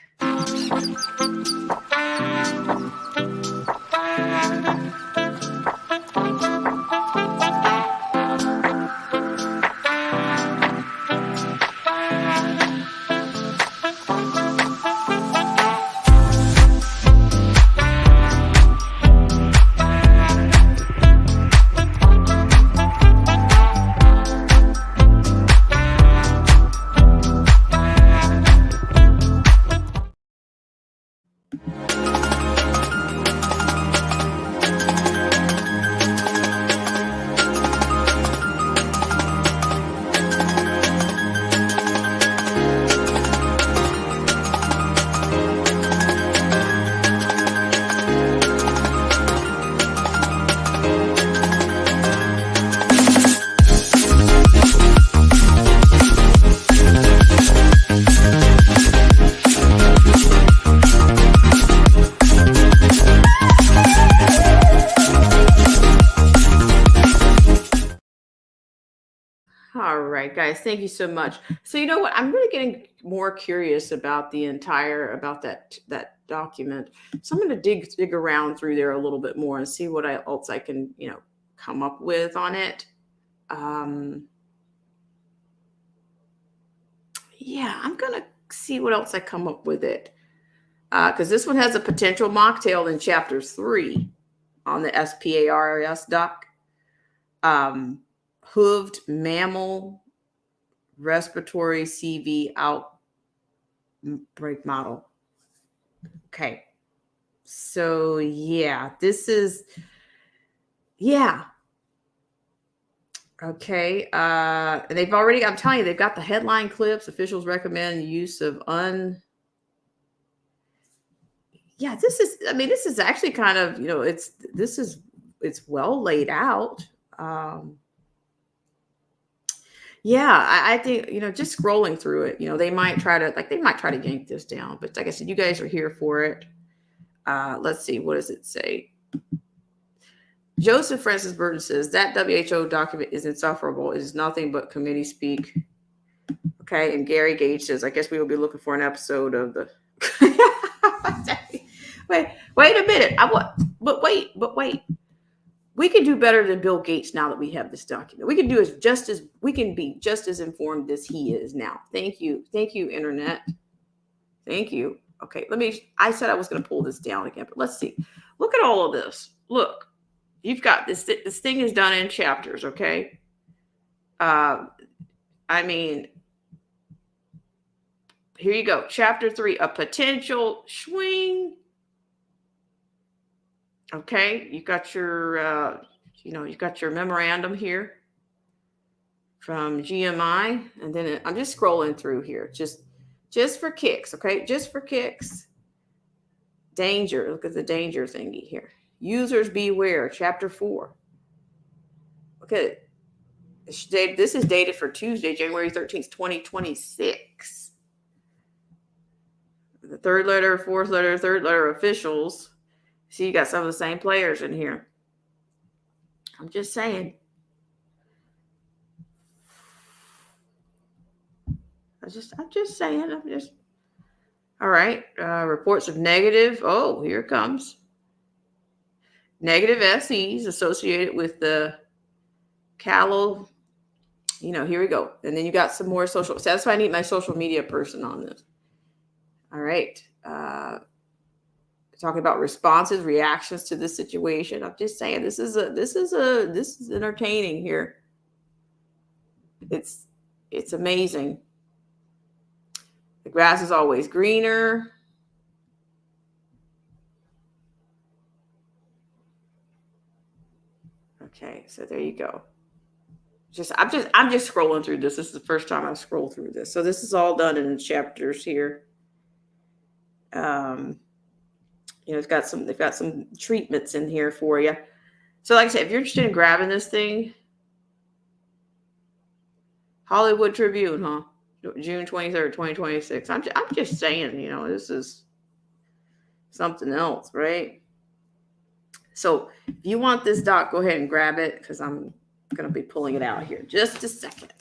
All right, guys, thank you so much. So you know what? I'm really getting more curious about that document. So I'm going to dig around through there a little bit more and see what else I can, come up with on it. Yeah, I'm going to see what else I come up with it. Because this one has a potential mocktail in chapter 3 on the SPARS doc. hooved mammal respiratory CV outbreak model. Okay. So yeah, this is, yeah. Okay. And they've already, I'm telling you, they've got the headline clips. Officials recommend the use of yeah, this is, I mean, this is actually kind of, it's well laid out. Yeah, I think, just scrolling through it, they might try to yank this down, but like I said, you guys are here for it. Let's see, what does it say? Joseph Francis Burton says that WHO document is insufferable. It is nothing but committee speak. Okay, and Gary Gage says, I guess we will be looking for an episode of the. wait a minute. But wait. We can do better than Bill Gates now that we have this document. We can be just as informed as he is now. Thank you, Internet. Thank you. Okay, I said I was going to pull this down again, but let's see. Look at all of this. Look, you've got this thing is done in chapters, okay? I mean, here you go. Chapter 3, a potential swing. Okay, you got your, you got your memorandum here from GMI, and then I'm just scrolling through here, just for kicks, okay? Just for kicks. Danger. Look at the danger thingy here. Users beware. Chapter 4. Look at it. This is dated for Tuesday, January 13th, 2026. The third letter, fourth letter, third letter officials. See, you got some of the same players in here. I'm just saying. I'm just saying. All right. Reports of negative. Oh, here it comes. Negative SEs associated with the callow. Here we go. And then you got some more social. So that's why I need my social media person on this. All right. Talking about responses, reactions to this situation. I'm just saying this is entertaining here. It's amazing. The grass is always greener. Okay, so there you go. I'm just scrolling through this. This is the first time I've scrolled through this. So this is all done in chapters here. They've got some treatments in here for you. So like I said, if you're interested in grabbing this thing, Hollywood Tribune, huh? June 23rd, 2026. I'm just saying, this is something else, right? So if you want this doc, go ahead and grab it because I'm going to be pulling it out here. Just a second.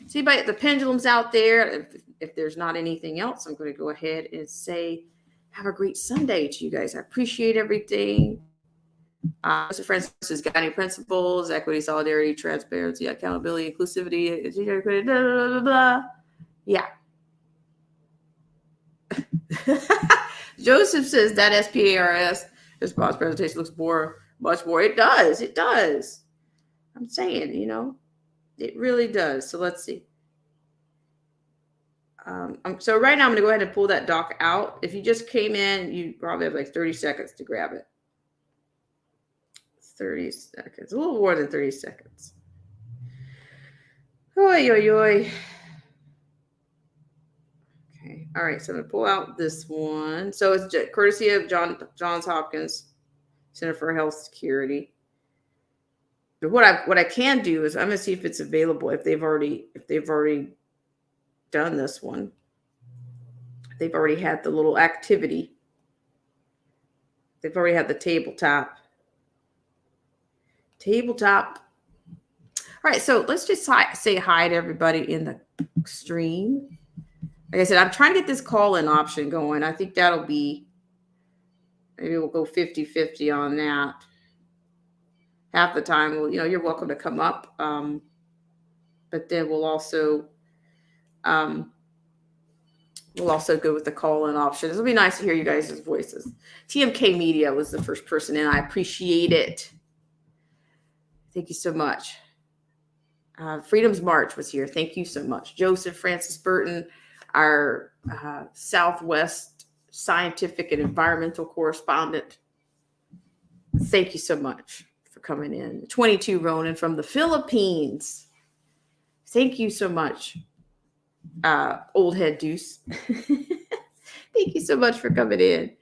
See, the pendulum's out there. If there's not anything else, I'm going to go ahead and say, have a great Sunday to you guys. I appreciate everything. Mr. Francis' guiding principles, equity, solidarity, transparency, accountability, inclusivity, blah, blah, blah, blah. Yeah. Joseph says that SPARS response presentation looks much more. It does. I'm saying, it really does. So let's see. So right now I'm going to go ahead and pull that doc out. If you just came in, you probably have like 30 seconds to grab it. 30 seconds, a little more than 30 seconds. Oy, oy, oy. Okay. All right. So I'm going to pull out this one. So it's courtesy of Johns Hopkins Center for Health Security. But what I can do is I'm going to see if it's available. If they've already done this one. They've already had the little activity. They've already had the tabletop. All right, so let's just say hi to everybody in the stream. Like I said, I'm trying to get this call-in option going. I think that'll be, maybe we'll go 50-50 on that. Half the time, well, you're welcome to come up. But then we'll also go with the call-in option. It'll be nice to hear you guys' voices. TMK Media was the first person in. I appreciate it. Thank you so much. Freedom's March was here. Thank you so much. Joseph Francis Burton, our Southwest scientific and environmental correspondent. Thank you so much for coming in. 22 Ronan from the Philippines. Thank you so much, Old Head Deuce. Thank you so much for coming in.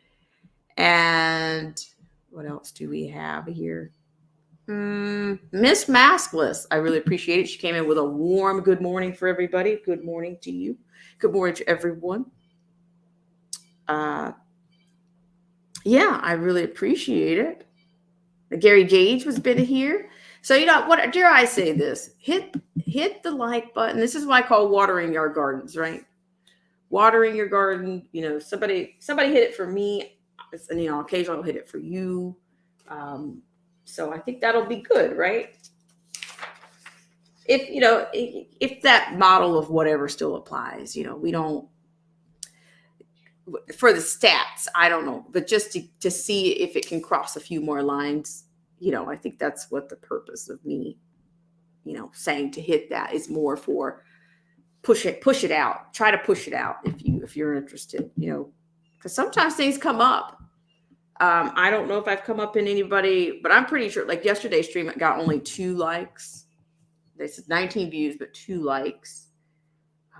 And what else do we have here? Miss Maskless, I really appreciate it. She came in with a warm good morning for everybody. Good morning to you. Good morning to everyone. Yeah, I really appreciate it. Gary Gage has been here. So, you know, what dare I say this? Hit the like button. This is what I call watering our gardens, right? Watering your garden. You know, somebody hit it for me, and you know, occasionally I'll hit it for you. So I think that'll be good, right? If, you know, if that model of whatever still applies, you know, we don't, for the stats, I don't know, but just to see if it can cross a few more lines, you know, I think that's what the purpose of me, you know, saying to hit that is more for push it out, try to push it out if you're interested, you know, because sometimes things come up. I don't know if I've come up in anybody, but I'm pretty sure like yesterday's stream, it got only 2 likes. They said 19 views, but 2 likes.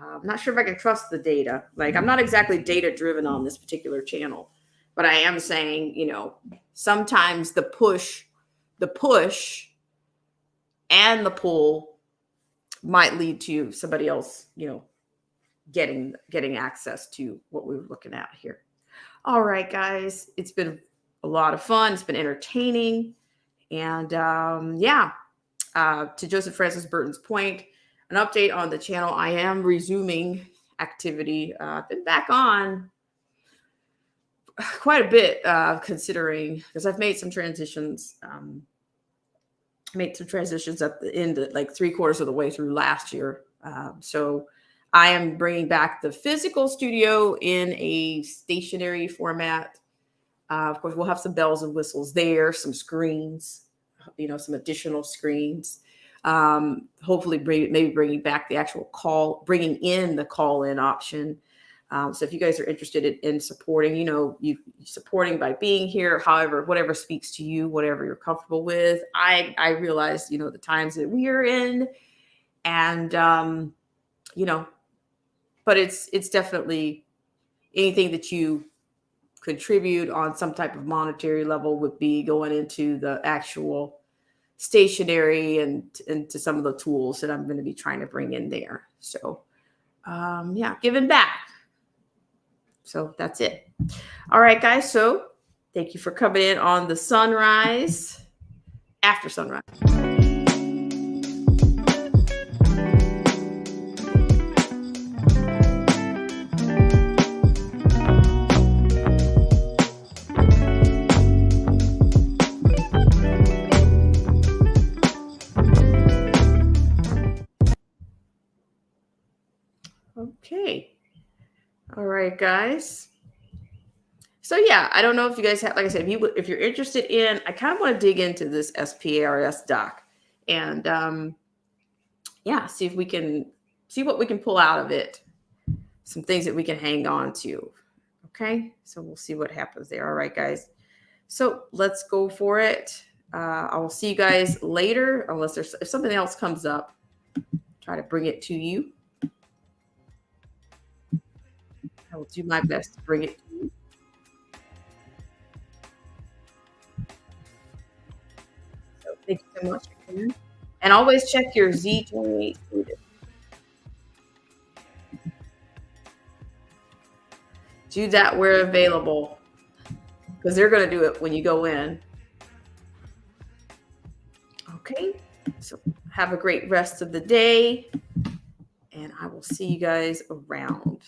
I'm not sure if I can trust the data. Like, I'm not exactly data driven on this particular channel, but I am saying, you know, sometimes the push and the pull might lead to somebody else, you know, getting access to what we were looking at here. All right, guys, it's been a lot of fun. It's been entertaining. And yeah, to Joseph Francis Burton's point, an update on the channel. I am resuming activity. I've been back on quite a bit, considering, because I've made some transitions. Made some transitions at the end, like 3/4 of the way through last year. So I am bringing back the physical studio in a stationary format. Of course, we'll have some bells and whistles there, some screens, you know, some additional screens. Hopefully, maybe bringing back the actual bringing in the call-in option. So if you guys are interested in supporting, you know, you supporting by being here, however, whatever speaks to you, whatever you're comfortable with. I realize, you know, the times that we are in, and you know, but it's definitely anything that you contribute on some type of monetary level would be going into the actual stationery and into some of the tools that I'm going to be trying to bring in there. So yeah, giving back. So that's it. All right, guys. So thank you for coming in on the sunrise, after sunrise. Okay. All right, guys. So yeah, I don't know if you guys have, like I said, if you're interested in, I kind of want to dig into this SPARS doc and yeah, see what we can pull out of it. Some things that we can hang on to. Okay, so we'll see what happens there. All right, guys. So let's go for it. I will see you guys later, unless if something else comes up. Try to bring it to you. I will do my best to bring it to you. So thank you so much again. And always check your Z28 student. Do that where available, because they're going to do it when you go in. Okay, so have a great rest of the day, and I will see you guys around.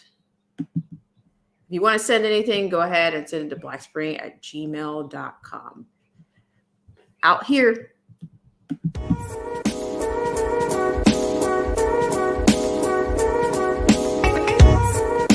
If you want to send anything, go ahead and send it to blackspring@gmail.com. Out here.